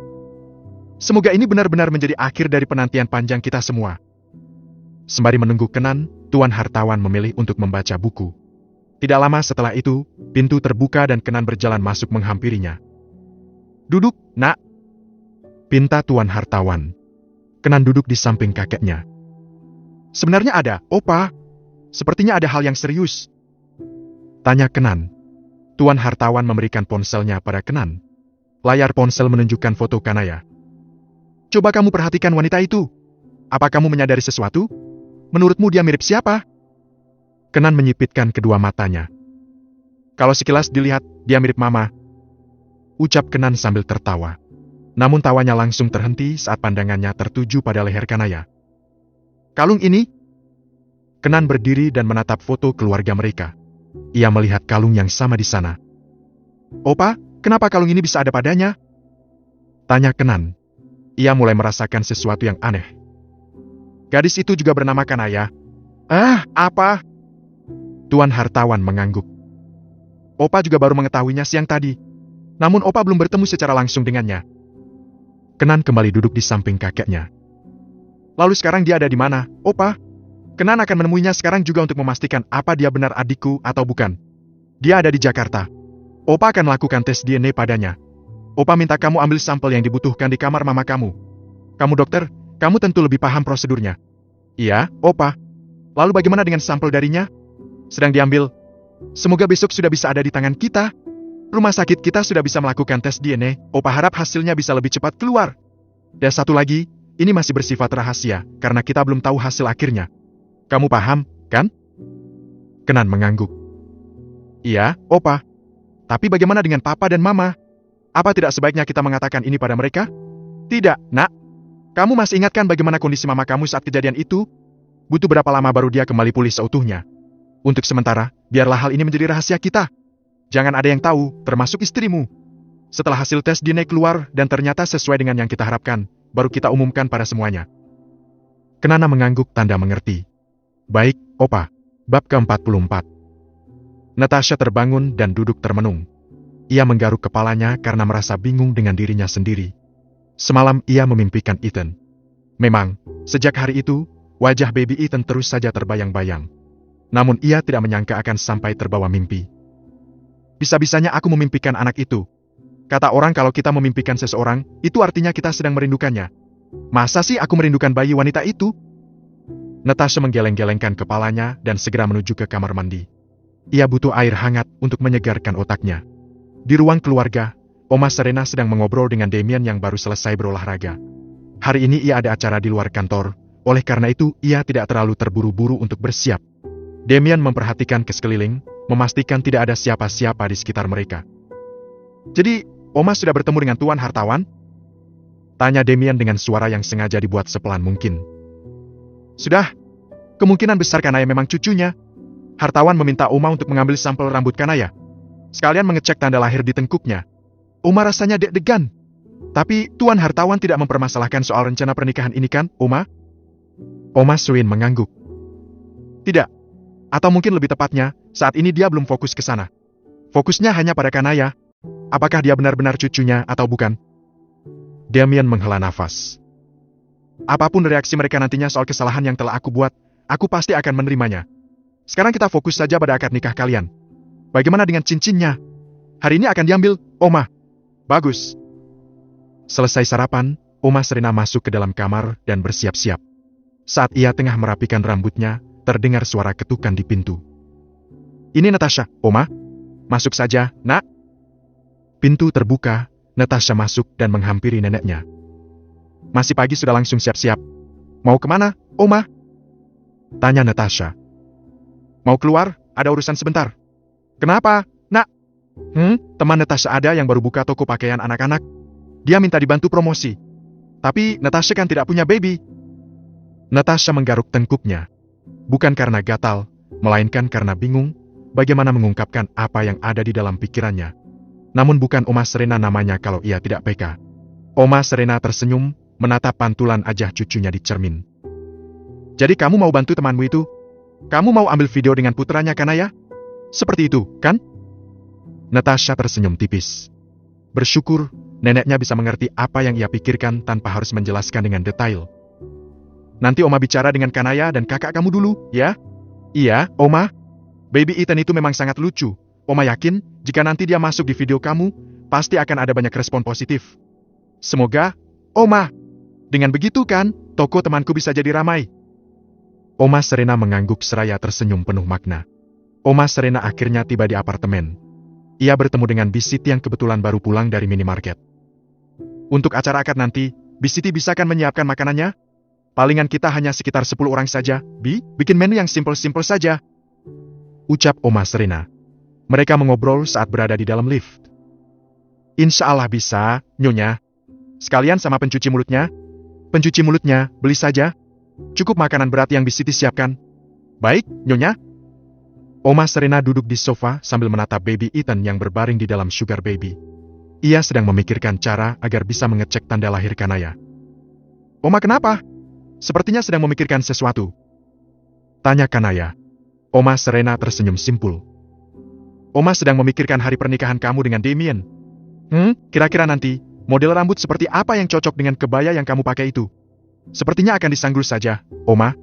Semoga ini benar-benar menjadi akhir dari penantian panjang kita semua. Sembari menunggu Kenan, Tuan Hartawan memilih untuk membaca buku. Tidak lama setelah itu, pintu terbuka dan Kenan berjalan masuk menghampirinya. Duduk, nak. Pinta Tuan Hartawan. Kenan duduk di samping kakeknya. Sebenarnya ada, Opa. Sepertinya ada hal yang serius. Tanya Kenan. Tuan Hartawan memberikan ponselnya pada Kenan. Layar ponsel menunjukkan foto Kanaya. Coba kamu perhatikan wanita itu. Apa kamu menyadari sesuatu? Menurutmu dia mirip siapa? Kenan menyipitkan kedua matanya. Kalau sekilas dilihat, dia mirip Mama. Ucap Kenan sambil tertawa. Namun tawanya langsung terhenti saat pandangannya tertuju pada leher Kanaya. Kalung ini? Kenan berdiri dan menatap foto keluarga mereka. Ia melihat kalung yang sama di sana. Opa, kenapa kalung ini bisa ada padanya? Tanya Kenan. Ia mulai merasakan sesuatu yang aneh. Gadis itu juga bernama Kanaya. Apa? Tuan Hartawan mengangguk. Opa juga baru mengetahuinya siang tadi. Namun Opa belum bertemu secara langsung dengannya. Kenan kembali duduk di samping kakeknya. Lalu sekarang dia ada di mana, Opa? Kenan akan menemuinya sekarang juga untuk memastikan apa dia benar adikku atau bukan. Dia ada di Jakarta. Opa akan melakukan tes DNA padanya. Opa minta kamu ambil sampel yang dibutuhkan di kamar mama kamu. Kamu dokter, kamu tentu lebih paham prosedurnya. Iya, Opa. Lalu bagaimana dengan sampel darinya? Sedang diambil. Semoga besok sudah bisa ada di tangan kita. Rumah sakit kita sudah bisa melakukan tes DNA. Opa harap hasilnya bisa lebih cepat keluar. Dan satu lagi, ini masih bersifat rahasia, karena kita belum tahu hasil akhirnya. Kamu paham, kan? Kenan mengangguk. Iya, Opa. Tapi bagaimana dengan Papa dan Mama? Apa tidak sebaiknya kita mengatakan ini pada mereka? Tidak, Nak. Kamu masih ingatkan bagaimana kondisi Mama kamu saat kejadian itu? Butuh berapa lama baru dia kembali pulih seutuhnya? Untuk sementara, biarlah hal ini menjadi rahasia kita. Jangan ada yang tahu, termasuk istrimu. Setelah hasil tes DNA keluar dan ternyata sesuai dengan yang kita harapkan, baru kita umumkan pada semuanya. Kenana mengangguk tanda mengerti. Baik, Opa. Bab ke-44. Natasha terbangun dan duduk termenung. Ia menggaruk kepalanya karena merasa bingung dengan dirinya sendiri. Semalam ia memimpikan Ethan. Memang, sejak hari itu, wajah baby Ethan terus saja terbayang-bayang. Namun ia tidak menyangka akan sampai terbawa mimpi. Bisa-bisanya aku memimpikan anak itu. Kata orang kalau kita memimpikan seseorang, itu artinya kita sedang merindukannya. Masa sih aku merindukan bayi wanita itu? Natasha menggeleng-gelengkan kepalanya dan segera menuju ke kamar mandi. Ia butuh air hangat untuk menyegarkan otaknya. Di ruang keluarga, Oma Serena sedang mengobrol dengan Damien yang baru selesai berolahraga. Hari ini ia ada acara di luar kantor, oleh karena itu ia tidak terlalu terburu-buru untuk bersiap. Damien memperhatikan ke sekeliling, memastikan tidak ada siapa-siapa di sekitar mereka. Jadi, Oma sudah bertemu dengan Tuan Hartawan? Tanya Damien dengan suara yang sengaja dibuat sepelan mungkin. Sudah. Kemungkinan besar Kanaya memang cucunya. Hartawan meminta Oma untuk mengambil sampel rambut Kanaya. Sekalian mengecek tanda lahir di tengkuknya. Oma rasanya deg-degan. Tapi Tuan Hartawan tidak mempermasalahkan soal rencana pernikahan ini kan, Oma? Oma Suin mengangguk. Tidak. Atau mungkin lebih tepatnya, saat ini dia belum fokus ke sana. Fokusnya hanya pada Kanaya. Apakah dia benar-benar cucunya atau bukan? Damien menghela nafas. Apapun reaksi mereka nantinya soal kesalahan yang telah aku buat, aku pasti akan menerimanya. Sekarang kita fokus saja pada akad nikah kalian. Bagaimana dengan cincinnya? Hari ini akan diambil, Oma. Bagus. Selesai sarapan, Oma Serena masuk ke dalam kamar dan bersiap-siap. Saat ia tengah merapikan rambutnya, terdengar suara ketukan di pintu. Ini Natasha, Oma. Masuk saja, Nak. Pintu terbuka, Natasha masuk dan menghampiri neneknya. Masih pagi sudah langsung siap-siap. Mau kemana, Oma? Tanya Natasha. Mau keluar, ada urusan sebentar. Kenapa, Nak? Teman Natasha ada yang baru buka toko pakaian anak-anak. Dia minta dibantu promosi. Tapi Natasha kan tidak punya baby. Natasha menggaruk tengkuknya. Bukan karena gatal, melainkan karena bingung bagaimana mengungkapkan apa yang ada di dalam pikirannya. Namun bukan Oma Serena namanya kalau ia tidak peka. Oma Serena tersenyum, menatap pantulan ajah cucunya di cermin. Jadi kamu mau bantu temanmu itu? Kamu mau ambil video dengan putranya Kanaya? Seperti itu, kan? Natasha tersenyum tipis. Bersyukur, neneknya bisa mengerti apa yang ia pikirkan tanpa harus menjelaskan dengan detail. Nanti Oma bicara dengan Kanaya dan kakak kamu dulu, ya? Iya, Oma. Baby Ethan itu memang sangat lucu. Oma yakin, jika nanti dia masuk di video kamu, pasti akan ada banyak respon positif. Semoga, Oma. Dengan begitu kan, toko temanku bisa jadi ramai. Oma Serena mengangguk seraya tersenyum penuh makna. Oma Serena akhirnya tiba di apartemen. Ia bertemu dengan Bisiti yang kebetulan baru pulang dari minimarket. Untuk acara akad nanti, Bisiti bisa kan menyiapkan makanannya? Palingan kita hanya sekitar 10 orang saja, bikin menu yang simpel-simpel saja. Ucap Oma Serena. Mereka mengobrol saat berada di dalam lift. Insya Allah bisa, Nyonya. Sekalian sama pencuci mulutnya. Pencuci mulutnya, beli saja. Cukup makanan berat yang Bisiti siapkan. Baik, Nyonya. Oma Serena duduk di sofa sambil menatap baby Ethan yang berbaring di dalam sugar baby. Ia sedang memikirkan cara agar bisa mengecek tanda lahir Kanaya. Oma kenapa? Sepertinya sedang memikirkan sesuatu. Tanya Kanaya. Oma Serena tersenyum simpul. Oma sedang memikirkan hari pernikahan kamu dengan Damien. Kira-kira nanti, model rambut seperti apa yang cocok dengan kebaya yang kamu pakai itu? Sepertinya akan disanggul saja, Oma.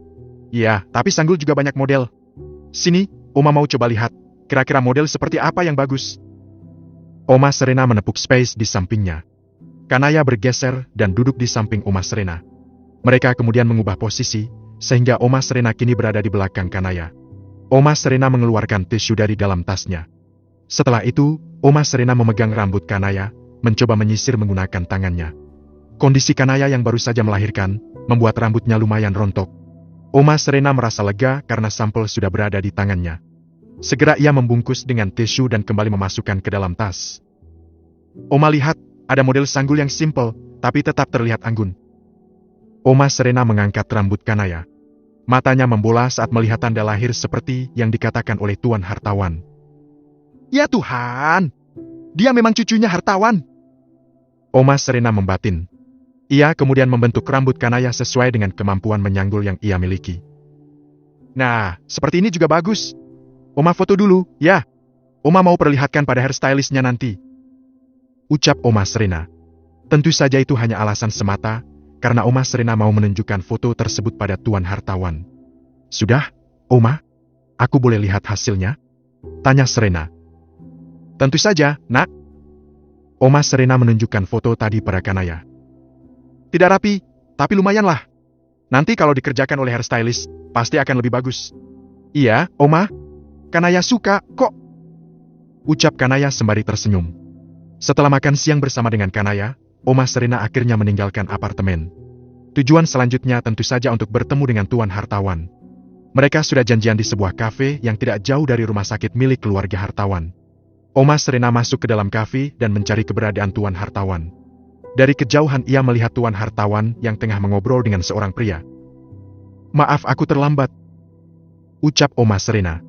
Iya, tapi Sanggul juga banyak model. Sini, Oma mau coba lihat, kira-kira model seperti apa yang bagus. Oma Serena menepuk Space di sampingnya. Kanaya bergeser dan duduk di samping Oma Serena. Mereka kemudian mengubah posisi, sehingga Oma Serena kini berada di belakang Kanaya. Oma Serena mengeluarkan tisu dari dalam tasnya. Setelah itu, Oma Serena memegang rambut Kanaya, mencoba menyisir menggunakan tangannya. Kondisi Kanaya yang baru saja melahirkan, membuat rambutnya lumayan rontok. Oma Serena merasa lega karena sampel sudah berada di tangannya. Segera ia membungkus dengan tisu dan kembali memasukkan ke dalam tas. Oma lihat, ada model Sanggul yang simpel, tapi tetap terlihat anggun. Oma Serena mengangkat rambut Kanaya. Matanya membola saat melihat tanda lahir seperti yang dikatakan oleh Tuan Hartawan. Ya Tuhan, dia memang cucunya hartawan. Oma Serena membatin. Ia kemudian membentuk rambut Kanaya sesuai dengan kemampuan menyanggul yang ia miliki. Nah, seperti ini juga bagus. Oma foto dulu, ya. Oma mau perlihatkan pada hairstylistnya nanti. Ucap Oma Serena. Tentu saja itu hanya alasan semata, karena Oma Serena mau menunjukkan foto tersebut pada Tuan Hartawan. Sudah, Oma? Aku boleh lihat hasilnya? Tanya Serena. Tentu saja, nak. Oma Serena menunjukkan foto tadi pada Kanaya. Tidak rapi, tapi lumayanlah. Nanti kalau dikerjakan oleh hairstylist, pasti akan lebih bagus. Iya, Oma. Kanaya suka, kok. Ucap Kanaya sembari tersenyum. Setelah makan siang bersama dengan Kanaya, Oma Serena akhirnya meninggalkan apartemen. Tujuan selanjutnya tentu saja untuk bertemu dengan Tuan Hartawan. Mereka sudah janjian di sebuah kafe yang tidak jauh dari rumah sakit milik keluarga Hartawan. Oma Serena masuk ke dalam kafe dan mencari keberadaan Tuan Hartawan. Dari kejauhan ia melihat Tuan Hartawan yang tengah mengobrol dengan seorang pria. Maaf aku terlambat. Ucap Oma Serena.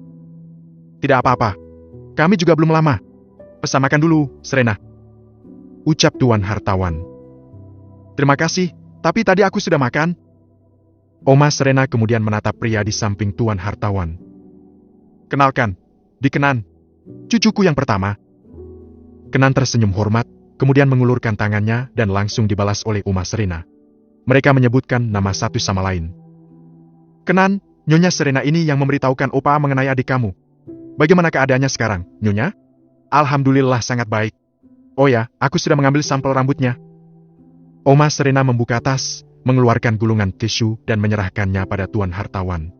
Tidak apa-apa. Kami juga belum lama. Pesan makan dulu, Serena. Ucap Tuan Hartawan. Terima kasih, tapi tadi aku sudah makan. Oma Serena kemudian menatap pria di samping Tuan Hartawan. Kenalkan, di Kenan. Cucuku yang pertama. Kenan tersenyum hormat, kemudian mengulurkan tangannya dan langsung dibalas oleh Oma Serena. Mereka menyebutkan nama satu sama lain. Kenan, Nyonya Serena ini yang memberitahukan Opa mengenai adik kamu. Bagaimana keadaannya sekarang, Nyonya? Alhamdulillah sangat baik. Oh ya, aku sudah mengambil sampel rambutnya. Oma Serena membuka tas, mengeluarkan gulungan tisu dan menyerahkannya pada Tuan Hartawan.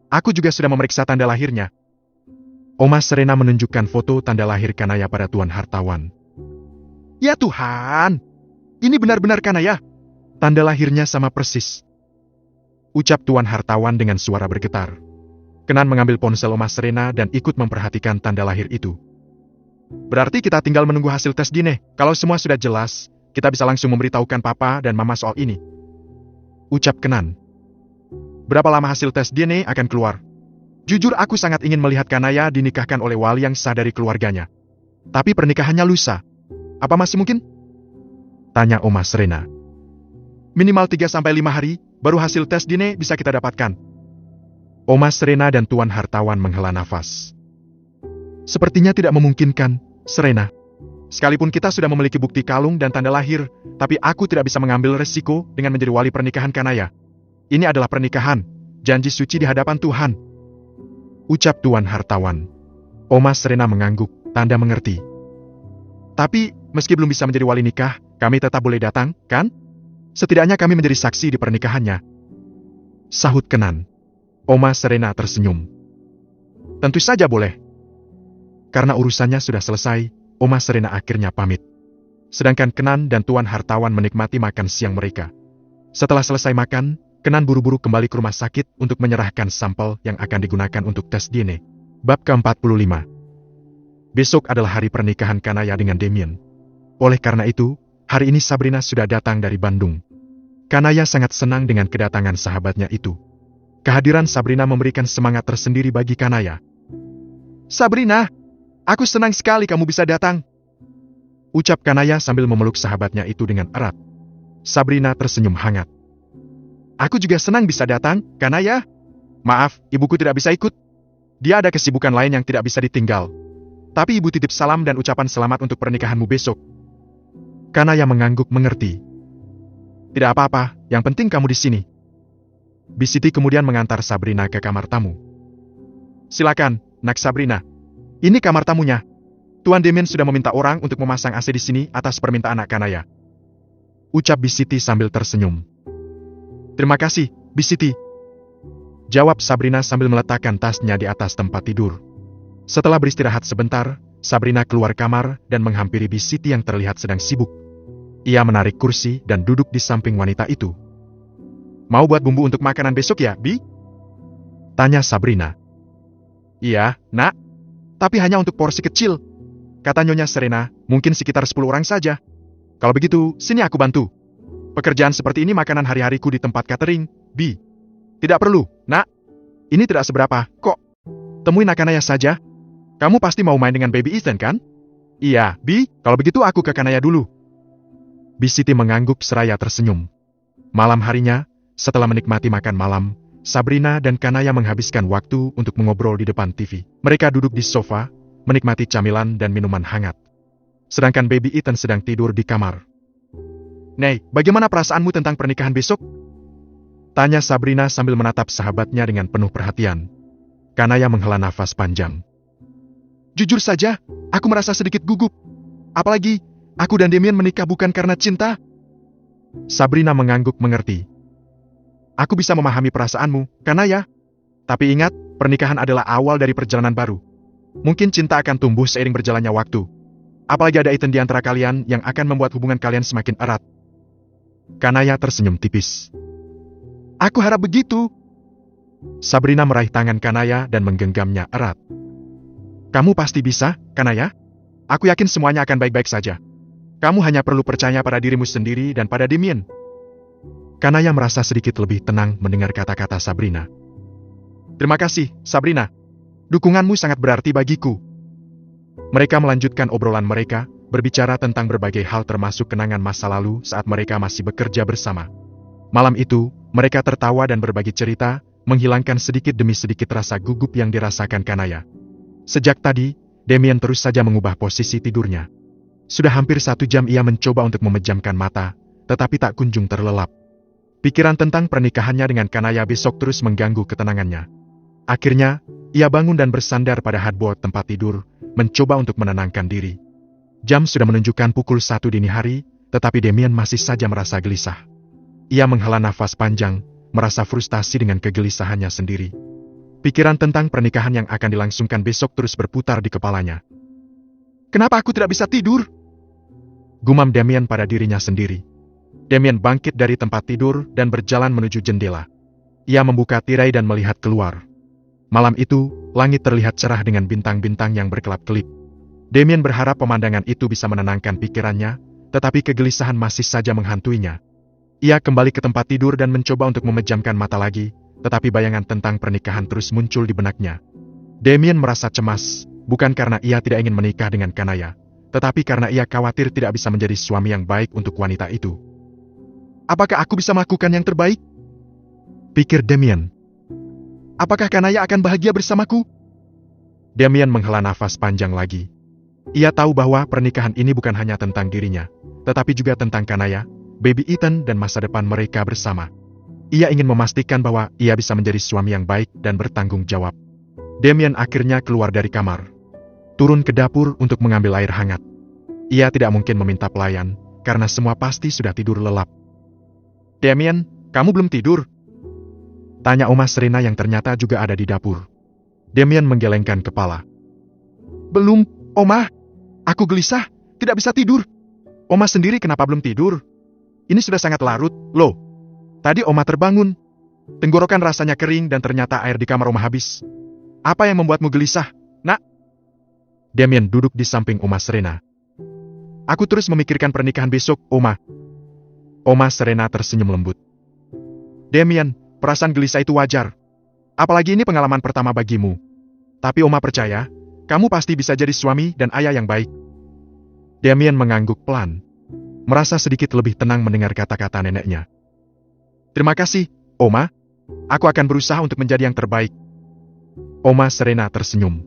Aku juga sudah memeriksa tanda lahirnya. Oma Serena menunjukkan foto tanda lahir Kanaya pada Tuan Hartawan. Ya Tuhan, ini benar-benar Kanaya. Tanda lahirnya sama persis. Ucap Tuan Hartawan dengan suara bergetar. Kenan mengambil ponsel Oma Serena dan ikut memperhatikan tanda lahir itu. Berarti kita tinggal menunggu hasil tes DNA. Kalau semua sudah jelas, kita bisa langsung memberitahukan Papa dan Mama soal ini. Ucap Kenan. Berapa lama hasil tes DNA akan keluar? Jujur aku sangat ingin melihat Kanaya dinikahkan oleh wali yang sah dari keluarganya. Tapi pernikahannya lusa. Apa masih mungkin? Tanya Oma Serena. Minimal 3-5 hari, baru hasil tes DNA bisa kita dapatkan. Oma Serena dan Tuan Hartawan menghela nafas. Sepertinya tidak memungkinkan, Serena. Sekalipun kita sudah memiliki bukti kalung dan tanda lahir, tapi aku tidak bisa mengambil resiko dengan menjadi wali pernikahan Kanaya. Ini adalah pernikahan, janji suci di hadapan Tuhan. Ucap Tuan Hartawan. Oma Serena mengangguk, tanda mengerti. Tapi, meski belum bisa menjadi wali nikah, kami tetap boleh datang, kan? Setidaknya kami menjadi saksi di pernikahannya. Sahut Kenan. Oma Serena tersenyum. Tentu saja boleh. Karena urusannya sudah selesai, Oma Serena akhirnya pamit. Sedangkan Kenan dan Tuan Hartawan menikmati makan siang mereka. Setelah selesai makan, Kenan buru-buru kembali ke rumah sakit untuk menyerahkan sampel yang akan digunakan untuk tes DNA. Bab ke-45. Besok adalah hari pernikahan Kanaya dengan Damien. Oleh karena itu, hari ini Sabrina sudah datang dari Bandung. Kanaya sangat senang dengan kedatangan sahabatnya itu. Kehadiran Sabrina memberikan semangat tersendiri bagi Kanaya. Sabrina! Aku senang sekali kamu bisa datang. Ucap Kanaya sambil memeluk sahabatnya itu dengan erat. Sabrina tersenyum hangat. Aku juga senang bisa datang, Kanaya. Maaf, ibuku tidak bisa ikut. Dia ada kesibukan lain yang tidak bisa ditinggal. Tapi ibu titip salam dan ucapan selamat untuk pernikahanmu besok. Kanaya mengangguk mengerti. Tidak apa-apa, yang penting kamu di sini. Bisiti kemudian mengantar Sabrina ke kamar tamu. Silakan, Nak Sabrina. Ini kamar tamunya. Tuan Damien sudah meminta orang untuk memasang AC di sini atas permintaan Nak Kanaya. Ucap Bisiti sambil tersenyum. Terima kasih, Bisiti. Jawab Sabrina sambil meletakkan tasnya di atas tempat tidur. Setelah beristirahat sebentar, Sabrina keluar kamar dan menghampiri Bisiti yang terlihat sedang sibuk. Ia menarik kursi dan duduk di samping wanita itu. Mau buat bumbu untuk makanan besok ya, Bi? Tanya Sabrina. Iya, Nak. Tapi hanya untuk porsi kecil. Kata Nyonya Serena, mungkin sekitar 10 orang saja. Kalau begitu, sini aku bantu. Pekerjaan seperti ini makanan hari-hariku di tempat catering, Bi. Tidak perlu, Nak. Ini tidak seberapa, kok. Temui Nak Kanaya saja. Kamu pasti mau main dengan Baby Ethan, kan? Iya, Bi. Kalau begitu aku ke Kanaya dulu. Bisiti mengangguk seraya tersenyum. Malam harinya, setelah menikmati makan malam, Sabrina dan Kanaya menghabiskan waktu untuk mengobrol di depan TV. Mereka duduk di sofa, menikmati camilan dan minuman hangat. Sedangkan Baby Ethan sedang tidur di kamar. Nei, bagaimana perasaanmu tentang pernikahan besok? Tanya Sabrina sambil menatap sahabatnya dengan penuh perhatian. Kanaya menghela nafas panjang. Jujur saja, aku merasa sedikit gugup. Apalagi, aku dan Damien menikah bukan karena cinta. Sabrina mengangguk mengerti. Aku bisa memahami perasaanmu, Kanaya. Tapi ingat, pernikahan adalah awal dari perjalanan baru. Mungkin cinta akan tumbuh seiring berjalannya waktu. Apalagi ada Ethan di antara kalian yang akan membuat hubungan kalian semakin erat. Kanaya tersenyum tipis. Aku harap begitu. Sabrina meraih tangan Kanaya dan menggenggamnya erat. Kamu pasti bisa, Kanaya. Aku yakin semuanya akan baik-baik saja. Kamu hanya perlu percaya pada dirimu sendiri dan pada Damien. Kanaya merasa sedikit lebih tenang mendengar kata-kata Sabrina. Terima kasih, Sabrina. Dukunganmu sangat berarti bagiku. Mereka melanjutkan obrolan mereka, berbicara tentang berbagai hal termasuk kenangan masa lalu saat mereka masih bekerja bersama. Malam itu, mereka tertawa dan berbagi cerita, menghilangkan sedikit demi sedikit rasa gugup yang dirasakan Kanaya. Sejak tadi, Damien terus saja mengubah posisi tidurnya. Sudah hampir 1 jam ia mencoba untuk memejamkan mata, tetapi tak kunjung terlelap. Pikiran tentang pernikahannya dengan Kanaya besok terus mengganggu ketenangannya. Akhirnya, ia bangun dan bersandar pada headboard tempat tidur, mencoba untuk menenangkan diri. Jam sudah menunjukkan pukul 1 dini hari, tetapi Damien masih saja merasa gelisah. Ia menghela nafas panjang, merasa frustasi dengan kegelisahannya sendiri. Pikiran tentang pernikahan yang akan dilangsungkan besok terus berputar di kepalanya. Kenapa aku tidak bisa tidur? Gumam Damien pada dirinya sendiri. Damien bangkit dari tempat tidur dan berjalan menuju jendela. Ia membuka tirai dan melihat keluar. Malam itu, langit terlihat cerah dengan bintang-bintang yang berkelap-kelip. Damien berharap pemandangan itu bisa menenangkan pikirannya, tetapi kegelisahan masih saja menghantuinya. Ia kembali ke tempat tidur dan mencoba untuk memejamkan mata lagi, tetapi bayangan tentang pernikahan terus muncul di benaknya. Damien merasa cemas, bukan karena ia tidak ingin menikah dengan Kanaya, tetapi karena ia khawatir tidak bisa menjadi suami yang baik untuk wanita itu. Apakah aku bisa melakukan yang terbaik? Pikir Damien. Apakah Kanaya akan bahagia bersamaku? Damien menghela nafas panjang lagi. Ia tahu bahwa pernikahan ini bukan hanya tentang dirinya, tetapi juga tentang Kanaya, Baby Ethan dan masa depan mereka bersama. Ia ingin memastikan bahwa ia bisa menjadi suami yang baik dan bertanggung jawab. Damien akhirnya keluar dari kamar. Turun ke dapur untuk mengambil air hangat. Ia tidak mungkin meminta pelayan, karena semua pasti sudah tidur lelap. Damien, kamu belum tidur? Tanya Oma Serena yang ternyata juga ada di dapur. Damien menggelengkan kepala. Belum, Oma. Aku gelisah, tidak bisa tidur. Oma sendiri kenapa belum tidur? Ini sudah sangat larut, loh. Tadi Oma terbangun. Tenggorokan rasanya kering dan ternyata air di kamar Oma habis. Apa yang membuatmu gelisah, Nak? Damien duduk di samping Oma Serena. Aku terus memikirkan pernikahan besok, Oma. Oma Serena tersenyum lembut. Damien, perasaan gelisah itu wajar. Apalagi ini pengalaman pertama bagimu. Tapi Oma percaya, kamu pasti bisa jadi suami dan ayah yang baik. Damien mengangguk pelan. Merasa sedikit lebih tenang mendengar kata-kata neneknya. Terima kasih, Oma. Aku akan berusaha untuk menjadi yang terbaik. Oma Serena tersenyum.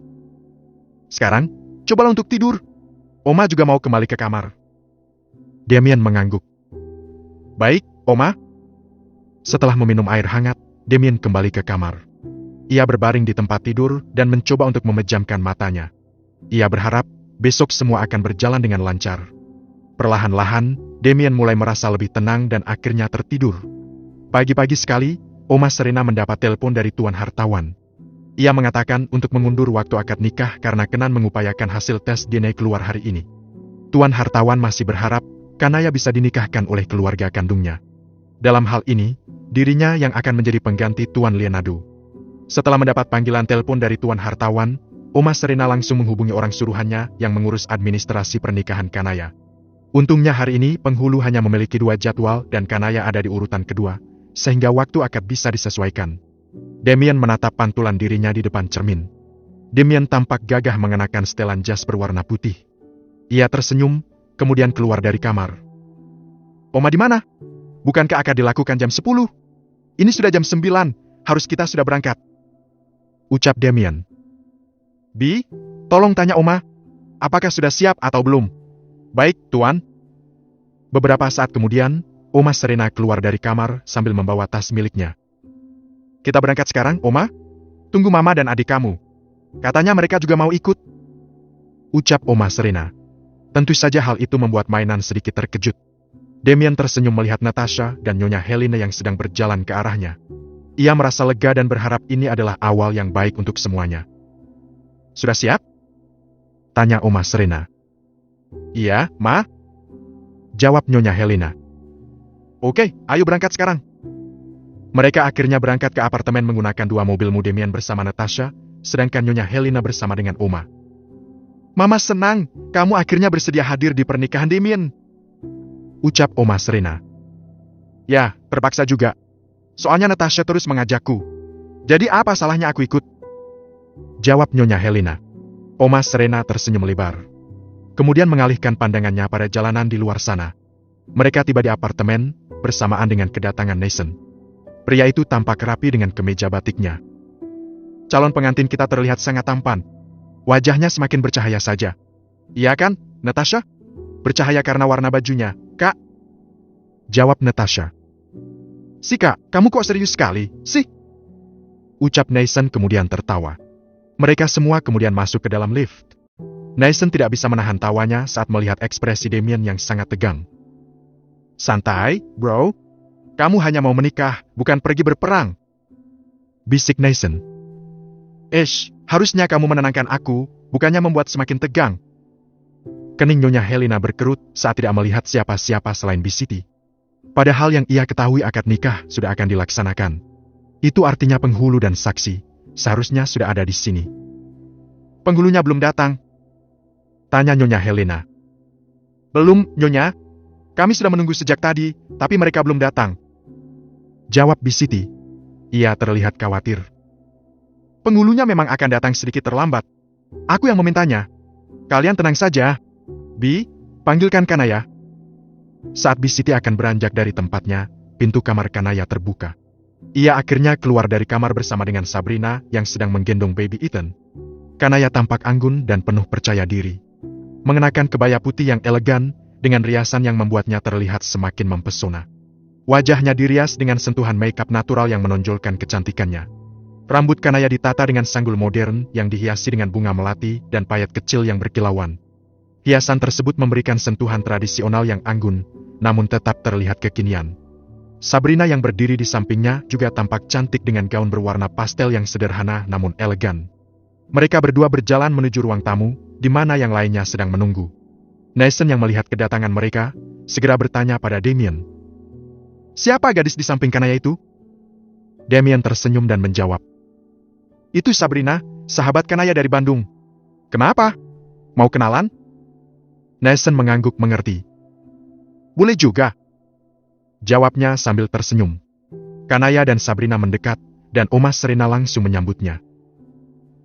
Sekarang, cobalah untuk tidur. Oma juga mau kembali ke kamar. Damien mengangguk. Baik, Oma. Setelah meminum air hangat, Damien kembali ke kamar. Ia berbaring di tempat tidur dan mencoba untuk memejamkan matanya. Ia berharap besok semua akan berjalan dengan lancar. Perlahan-lahan, Damien mulai merasa lebih tenang dan akhirnya tertidur. Pagi-pagi sekali, Oma Serena mendapat telepon dari Tuan Hartawan. Ia mengatakan untuk mengundur waktu akad nikah karena Kenan mengupayakan hasil tes DNA keluar hari ini. Tuan Hartawan masih berharap Kanaya bisa dinikahkan oleh keluarga kandungnya. Dalam hal ini, dirinya yang akan menjadi pengganti Tuan Leonardo. Setelah mendapat panggilan telepon dari Tuan Hartawan, Oma Serena langsung menghubungi orang suruhannya yang mengurus administrasi pernikahan Kanaya. Untungnya hari ini penghulu hanya memiliki 2 jadwal dan Kanaya ada di urutan kedua, sehingga waktu akad bisa disesuaikan. Damien menatap pantulan dirinya di depan cermin. Damien tampak gagah mengenakan setelan jas berwarna putih. Ia tersenyum, kemudian keluar dari kamar. Oma di mana? Bukankah akad dilakukan jam 10? Ini sudah jam 9, harus kita sudah berangkat. Ucap Damien. Bi, tolong tanya Oma, apakah sudah siap atau belum? Baik, Tuan. Beberapa saat kemudian, Oma Serena keluar dari kamar sambil membawa tas miliknya. Kita berangkat sekarang, Oma? Tunggu Mama dan adik kamu. Katanya mereka juga mau ikut. Ucap Oma Serena. Tentu saja hal itu membuat mainan sedikit terkejut. Damien tersenyum melihat Natasha dan Nyonya Helena yang sedang berjalan ke arahnya. Ia merasa lega dan berharap ini adalah awal yang baik untuk semuanya. Sudah siap? Tanya Oma Serena. Iya, Ma. Jawab Nyonya Helena. Oke, ayo berangkat sekarang. Mereka akhirnya berangkat ke apartemen menggunakan 2 mobilmu Damien bersama Natasha, sedangkan Nyonya Helena bersama dengan Oma. Mama senang, kamu akhirnya bersedia hadir di pernikahan Damien. Ucap Oma Serena. Ya, terpaksa juga. Soalnya Natasha terus mengajakku. Jadi apa salahnya aku ikut? Jawab Nyonya Helena. Oma Serena tersenyum lebar. Kemudian mengalihkan pandangannya pada jalanan di luar sana. Mereka tiba di apartemen, bersamaan dengan kedatangan Nathan. Pria itu tampak rapi dengan kemeja batiknya. Calon pengantin kita terlihat sangat tampan. Wajahnya semakin bercahaya saja. Iya kan, Natasha? Bercahaya karena warna bajunya, Kak. Jawab Natasha. Si Kak, kamu kok serius sekali, sih? Ucap Nathan kemudian tertawa. Mereka semua kemudian masuk ke dalam lift. Nathan tidak bisa menahan tawanya saat melihat ekspresi Damien yang sangat tegang. Santai, bro. Kamu hanya mau menikah, bukan pergi berperang. Bisik Nathan. Harusnya kamu menenangkan aku, bukannya membuat semakin tegang. Kening Nyonya Helena berkerut saat tidak melihat siapa-siapa selain Bisiti. Padahal yang ia ketahui akad nikah sudah akan dilaksanakan. Itu artinya penghulu dan saksi, seharusnya sudah ada di sini. Penghulunya belum datang? Tanya Nyonya Helena. Belum, Nyonya. Kami sudah menunggu sejak tadi, tapi mereka belum datang. Jawab Bisiti. Ia terlihat khawatir. Penghulunya memang akan datang sedikit terlambat. Aku yang memintanya. Kalian tenang saja. Bi, panggilkan Kanaya. Saat Bisiti akan beranjak dari tempatnya, pintu kamar Kanaya terbuka. Ia akhirnya keluar dari kamar bersama dengan Sabrina yang sedang menggendong baby Ethan. Kanaya tampak anggun dan penuh percaya diri. Mengenakan kebaya putih yang elegan, dengan riasan yang membuatnya terlihat semakin mempesona. Wajahnya dirias dengan sentuhan makeup natural yang menonjolkan kecantikannya. Rambut Kanaya ditata dengan sanggul modern yang dihiasi dengan bunga melati dan payet kecil yang berkilauan. Hiasan tersebut memberikan sentuhan tradisional yang anggun, namun tetap terlihat kekinian. Sabrina yang berdiri di sampingnya juga tampak cantik dengan gaun berwarna pastel yang sederhana namun elegan. Mereka berdua berjalan menuju ruang tamu, di mana yang lainnya sedang menunggu. Nathan yang melihat kedatangan mereka, segera bertanya pada Damien. Siapa gadis di samping Kanaya itu? Damien tersenyum dan menjawab. Itu Sabrina, sahabat Kanaya dari Bandung. Kenapa? Mau kenalan? Nathan mengangguk mengerti. Boleh juga. Jawabnya sambil tersenyum. Kanaya dan Sabrina mendekat, dan Oma Serena langsung menyambutnya.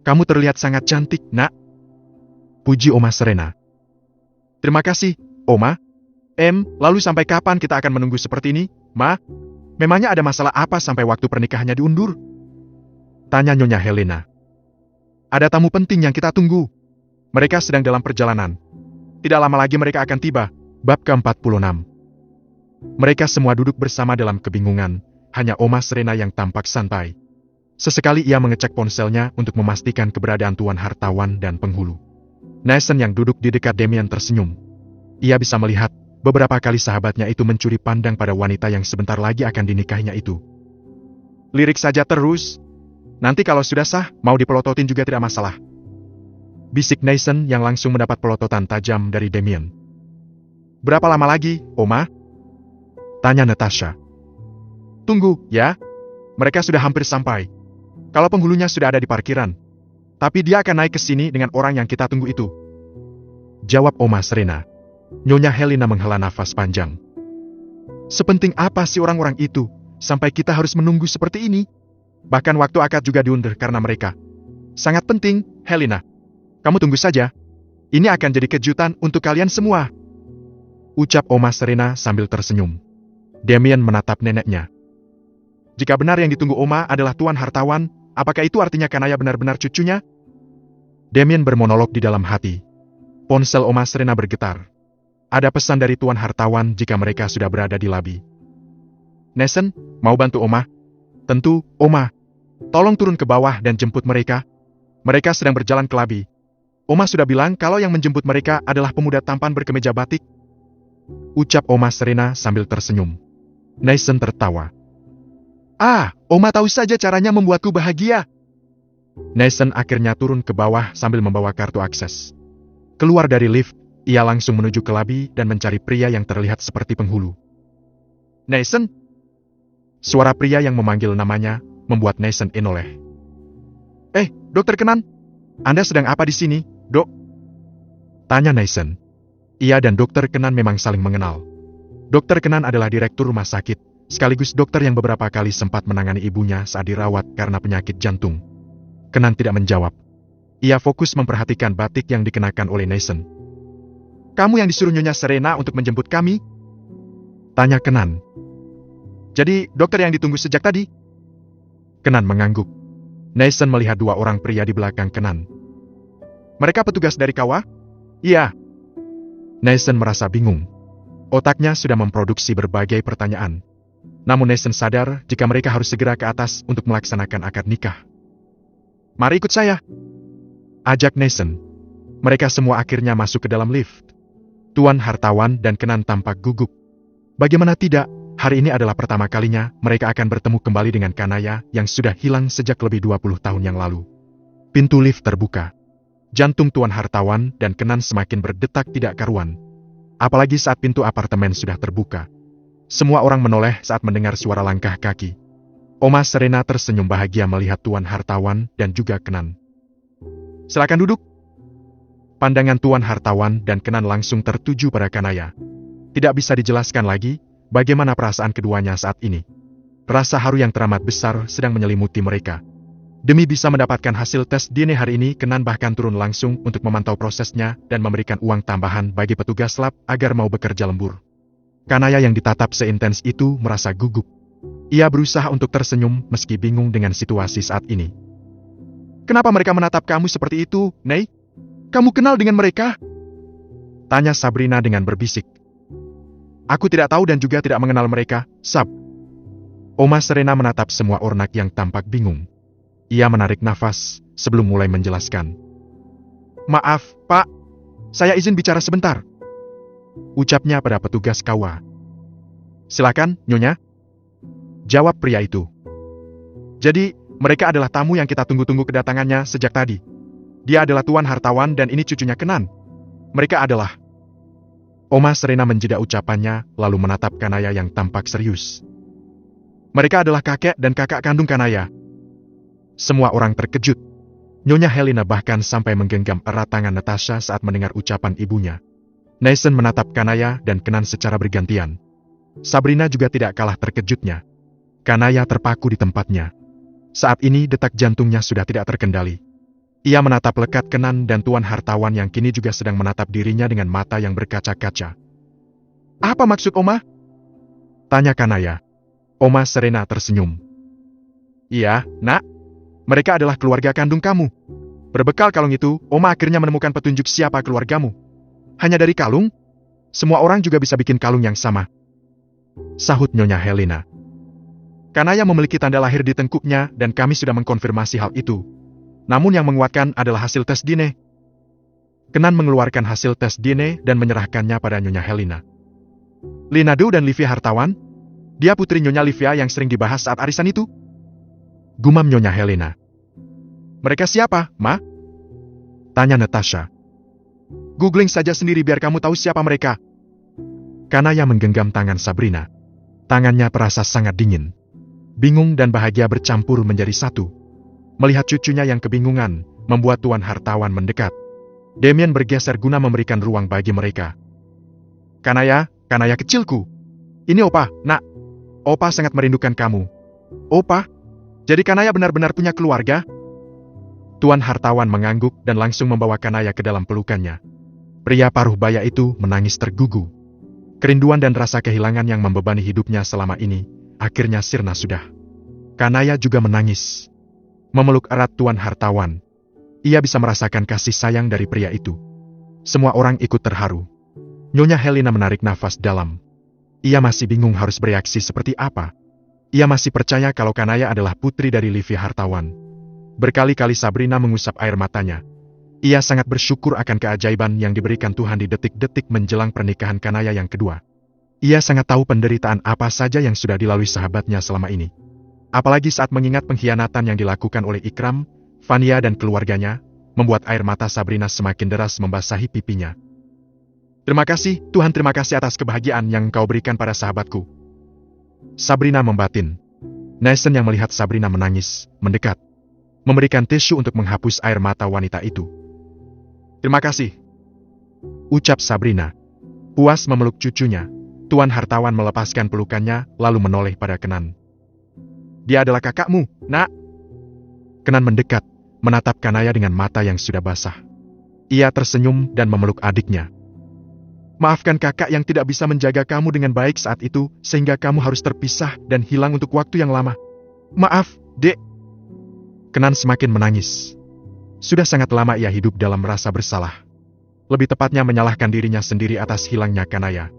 Kamu terlihat sangat cantik, nak. Puji Oma Serena. Terima kasih, Oma. Lalu sampai kapan kita akan menunggu seperti ini, Ma? Memangnya ada masalah apa sampai waktu pernikahannya diundur? Tanya Nyonya Helena. Ada tamu penting yang kita tunggu. Mereka sedang dalam perjalanan. Tidak lama lagi mereka akan tiba. Bab ke-46. Mereka semua duduk bersama dalam kebingungan. hanya Oma Serena yang tampak santai. Sesekali ia mengecek ponselnya untuk memastikan keberadaan tuan hartawan dan penghulu. Nathan yang duduk di dekat Damien tersenyum. Ia bisa melihat beberapa kali sahabatnya itu mencuri pandang pada wanita yang sebentar lagi akan dinikahinya itu. Lirik saja terus. Nanti kalau sudah sah, mau dipelototin juga tidak masalah. Bisik Nathan yang langsung mendapat pelototan tajam dari Damien. Berapa lama lagi, Oma? Tanya Natasha. Tunggu, ya. Mereka sudah hampir sampai. Kalau penghulunya sudah ada di parkiran. Tapi dia akan naik ke sini dengan orang yang kita tunggu itu. Jawab Oma Serena. Nyonya Helena menghela nafas panjang. Sepenting apa sih orang-orang itu, sampai kita harus menunggu seperti ini? Bahkan waktu akad juga diundur karena mereka. Sangat penting, Helena. Kamu tunggu saja. Ini akan jadi kejutan untuk kalian semua. Ucap Oma Serena sambil tersenyum. Damien menatap neneknya. Jika benar yang ditunggu Oma adalah tuan hartawan, apakah itu artinya Kanaya benar-benar cucunya? Damien bermonolog di dalam hati. Ponsel Oma Serena bergetar. Ada pesan dari tuan hartawan jika mereka sudah berada di labi. Nathan, mau bantu Oma? Tentu, Oma. Tolong turun ke bawah dan jemput mereka. Mereka sedang berjalan ke labi. Oma sudah bilang kalau yang menjemput mereka adalah pemuda tampan berkemeja batik. Ucap Oma Serena sambil tersenyum. Nathan tertawa. Oma tahu saja caranya membuatku bahagia. Nathan akhirnya turun ke bawah sambil membawa kartu akses. Keluar dari lift, ia langsung menuju ke labi dan mencari pria yang terlihat seperti penghulu. Nathan? Suara pria yang memanggil namanya membuat Nathan menoleh. Dokter Kenan, Anda sedang apa di sini, Dok? Tanya Nathan. Ia dan Dokter Kenan memang saling mengenal. Dokter Kenan adalah direktur rumah sakit, sekaligus dokter yang beberapa kali sempat menangani ibunya saat dirawat karena penyakit jantung. Kenan tidak menjawab. Ia fokus memperhatikan batik yang dikenakan oleh Nathan. Kamu yang disuruh Nyonya Serena untuk menjemput kami? Tanya Kenan. Jadi, dokter yang ditunggu sejak tadi? Kenan mengangguk. Nathan melihat dua orang pria di belakang Kenan. Mereka petugas dari Kawa? Iya. Nathan merasa bingung. Otaknya sudah memproduksi berbagai pertanyaan. Namun Nathan sadar jika mereka harus segera ke atas untuk melaksanakan akad nikah. Mari ikut saya. Ajak Nathan. Mereka semua akhirnya masuk ke dalam lift. Tuan hartawan dan Kenan tampak gugup. Bagaimana tidak, hari ini adalah pertama kalinya mereka akan bertemu kembali dengan Kanaya yang sudah hilang sejak lebih 20 tahun yang lalu. Pintu lift terbuka. Jantung Tuan hartawan dan Kenan semakin berdetak tidak karuan. Apalagi saat pintu apartemen sudah terbuka. Semua orang menoleh saat mendengar suara langkah kaki. Oma Serena tersenyum bahagia melihat Tuan hartawan dan juga Kenan. Silakan duduk. Pandangan Tuan hartawan dan Kenan langsung tertuju pada Kanaya. Tidak bisa dijelaskan lagi bagaimana perasaan keduanya saat ini. Rasa haru yang teramat besar sedang menyelimuti mereka. Demi bisa mendapatkan hasil tes DNA hari ini, Kenan bahkan turun langsung untuk memantau prosesnya dan memberikan uang tambahan bagi petugas lab agar mau bekerja lembur. Kanaya yang ditatap seintens itu merasa gugup. Ia berusaha untuk tersenyum meski bingung dengan situasi saat ini. Kenapa mereka menatap kamu seperti itu, Nei? Kamu kenal dengan mereka? Tanya Sabrina dengan berbisik. Aku tidak tahu dan juga tidak mengenal mereka, Sab. Oma Serena menatap semua ornak yang tampak bingung. Ia menarik nafas sebelum mulai menjelaskan. Maaf, Pak. Saya izin bicara sebentar. Ucapnya pada petugas Kawa. Silakan, Nyonya. Jawab pria itu. Jadi, mereka adalah tamu yang kita tunggu-tunggu kedatangannya sejak tadi. Dia adalah Tuan hartawan dan ini cucunya Kenan. Mereka adalah... Oma Serena menjeda ucapannya lalu menatap Kanaya yang tampak serius. Mereka adalah kakek dan kakak kandung Kanaya. Semua orang terkejut. Nyonya Helena bahkan sampai menggenggam erat tangan Natasha saat mendengar ucapan ibunya. Nathan menatap Kanaya dan Kenan secara bergantian. Sabrina juga tidak kalah terkejutnya. Kanaya terpaku di tempatnya. Saat ini detak jantungnya sudah tidak terkendali. Ia menatap lekat Kenan dan Tuan hartawan yang kini juga sedang menatap dirinya dengan mata yang berkaca-kaca. Apa maksud Oma? Tanya Kanaya. Oma Serena tersenyum. Iya, Nak. Mereka adalah keluarga kandung kamu. Berbekal kalung itu, Oma akhirnya menemukan petunjuk siapa keluargamu. Hanya dari kalung? Semua orang juga bisa bikin kalung yang sama. Sahut Nyonya Helena. Kanaya memiliki tanda lahir di tengkuknya dan kami sudah mengkonfirmasi hal itu. Namun yang menguatkan adalah hasil tes DNA. Kenan mengeluarkan hasil tes DNA dan menyerahkannya pada Nyonya Helena. Linado dan Livia Hartawan? Dia putri Nyonya Livia yang sering dibahas saat arisan itu? Gumam Nyonya Helena. Mereka siapa, Ma? Tanya Natasha. Googling saja sendiri biar kamu tahu siapa mereka. Kanaya menggenggam tangan Sabrina. Tangannya terasa sangat dingin. Bingung dan bahagia bercampur menjadi satu. Melihat cucunya yang kebingungan, membuat Tuan Hartawan mendekat. Damien bergeser guna memberikan ruang bagi mereka. Kanaya kecilku. Ini Opa, Nak. Opa sangat merindukan kamu. Opa? Jadi Kanaya benar-benar punya keluarga? Tuan Hartawan mengangguk dan langsung membawa Kanaya ke dalam pelukannya. Pria paruh baya itu menangis tergugu. Kerinduan dan rasa kehilangan yang membebani hidupnya selama ini, akhirnya sirna sudah. Kanaya juga menangis. Memeluk erat Tuan Hartawan. Ia bisa merasakan kasih sayang dari pria itu. Semua orang ikut terharu. Nyonya Helena menarik nafas dalam. Ia masih bingung harus bereaksi seperti apa. Ia masih percaya kalau Kanaya adalah putri dari Livia Hartawan. Berkali-kali Sabrina mengusap air matanya. Ia sangat bersyukur akan keajaiban yang diberikan Tuhan di detik-detik menjelang pernikahan Kanaya yang kedua. Ia sangat tahu penderitaan apa saja yang sudah dilalui sahabatnya selama ini. Apalagi saat mengingat pengkhianatan yang dilakukan oleh Ikram, Vania dan keluarganya, membuat air mata Sabrina semakin deras membasahi pipinya. Terima kasih, Tuhan, terima kasih atas kebahagiaan yang Engkau berikan pada sahabatku. Sabrina membatin. Nathan yang melihat Sabrina menangis, mendekat. Memberikan tisu untuk menghapus air mata wanita itu. Terima kasih, ucap Sabrina. Puas memeluk cucunya, Tuan Hartawan melepaskan pelukannya lalu menoleh pada Kenan. Dia adalah kakakmu, Nak. Kenan mendekat, menatap Kanaya dengan mata yang sudah basah. Ia tersenyum dan memeluk adiknya. Maafkan kakak yang tidak bisa menjaga kamu dengan baik saat itu, sehingga kamu harus terpisah dan hilang untuk waktu yang lama. Maaf, Dek. Kenan semakin menangis. Sudah sangat lama ia hidup dalam rasa bersalah. Lebih tepatnya menyalahkan dirinya sendiri atas hilangnya Kanaya.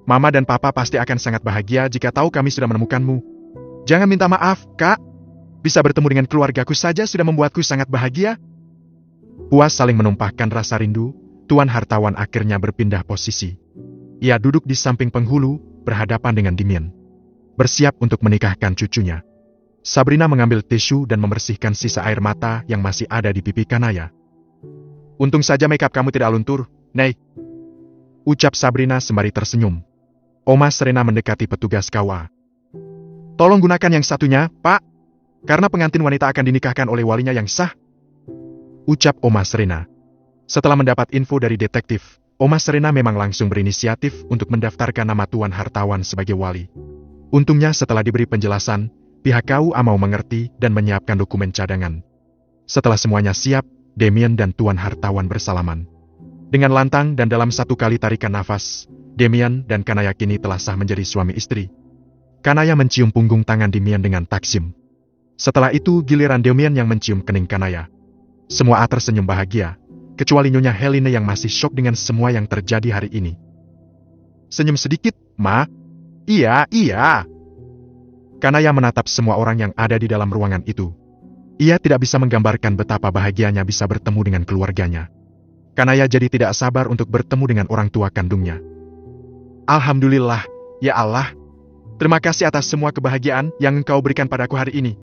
Mama dan Papa pasti akan sangat bahagia jika tahu kami sudah menemukanmu. Jangan minta maaf, Kak. Bisa bertemu dengan keluargaku saja sudah membuatku sangat bahagia. Puas saling menumpahkan rasa rindu, Tuan Hartawan akhirnya berpindah posisi. Ia duduk di samping penghulu, berhadapan dengan Damien. Bersiap untuk menikahkan cucunya. Sabrina mengambil tisu dan membersihkan sisa air mata yang masih ada di pipi Kanaya. Untung saja makeup kamu tidak luntur, Nei. Ucap Sabrina sembari tersenyum. Oma Serena mendekati petugas KUA. Tolong gunakan yang satunya, Pak. Karena pengantin wanita akan dinikahkan oleh walinya yang sah. Ucap Oma Serena. Setelah mendapat info dari detektif, Oma Serena memang langsung berinisiatif untuk mendaftarkan nama Tuan Hartawan sebagai wali. Untungnya setelah diberi penjelasan, pihak KUA mau mengerti dan menyiapkan dokumen cadangan. Setelah semuanya siap, Damien dan Tuan Hartawan bersalaman. Dengan lantang dan dalam satu kali tarikan nafas, Damien dan Kanaya kini telah sah menjadi suami istri. Kanaya mencium punggung tangan Damien dengan taksim. Setelah itu giliran Damien yang mencium kening Kanaya. Semua tersenyum bahagia, kecuali Nyonya Helena yang masih syok dengan semua yang terjadi hari ini. Senyum sedikit, Ma. Iya. Kanaya menatap semua orang yang ada di dalam ruangan itu. Ia tidak bisa menggambarkan betapa bahagianya bisa bertemu dengan keluarganya. Kanaya jadi tidak sabar untuk bertemu dengan orang tua kandungnya. Alhamdulillah, ya Allah. Terima kasih atas semua kebahagiaan yang Engkau berikan padaku hari ini.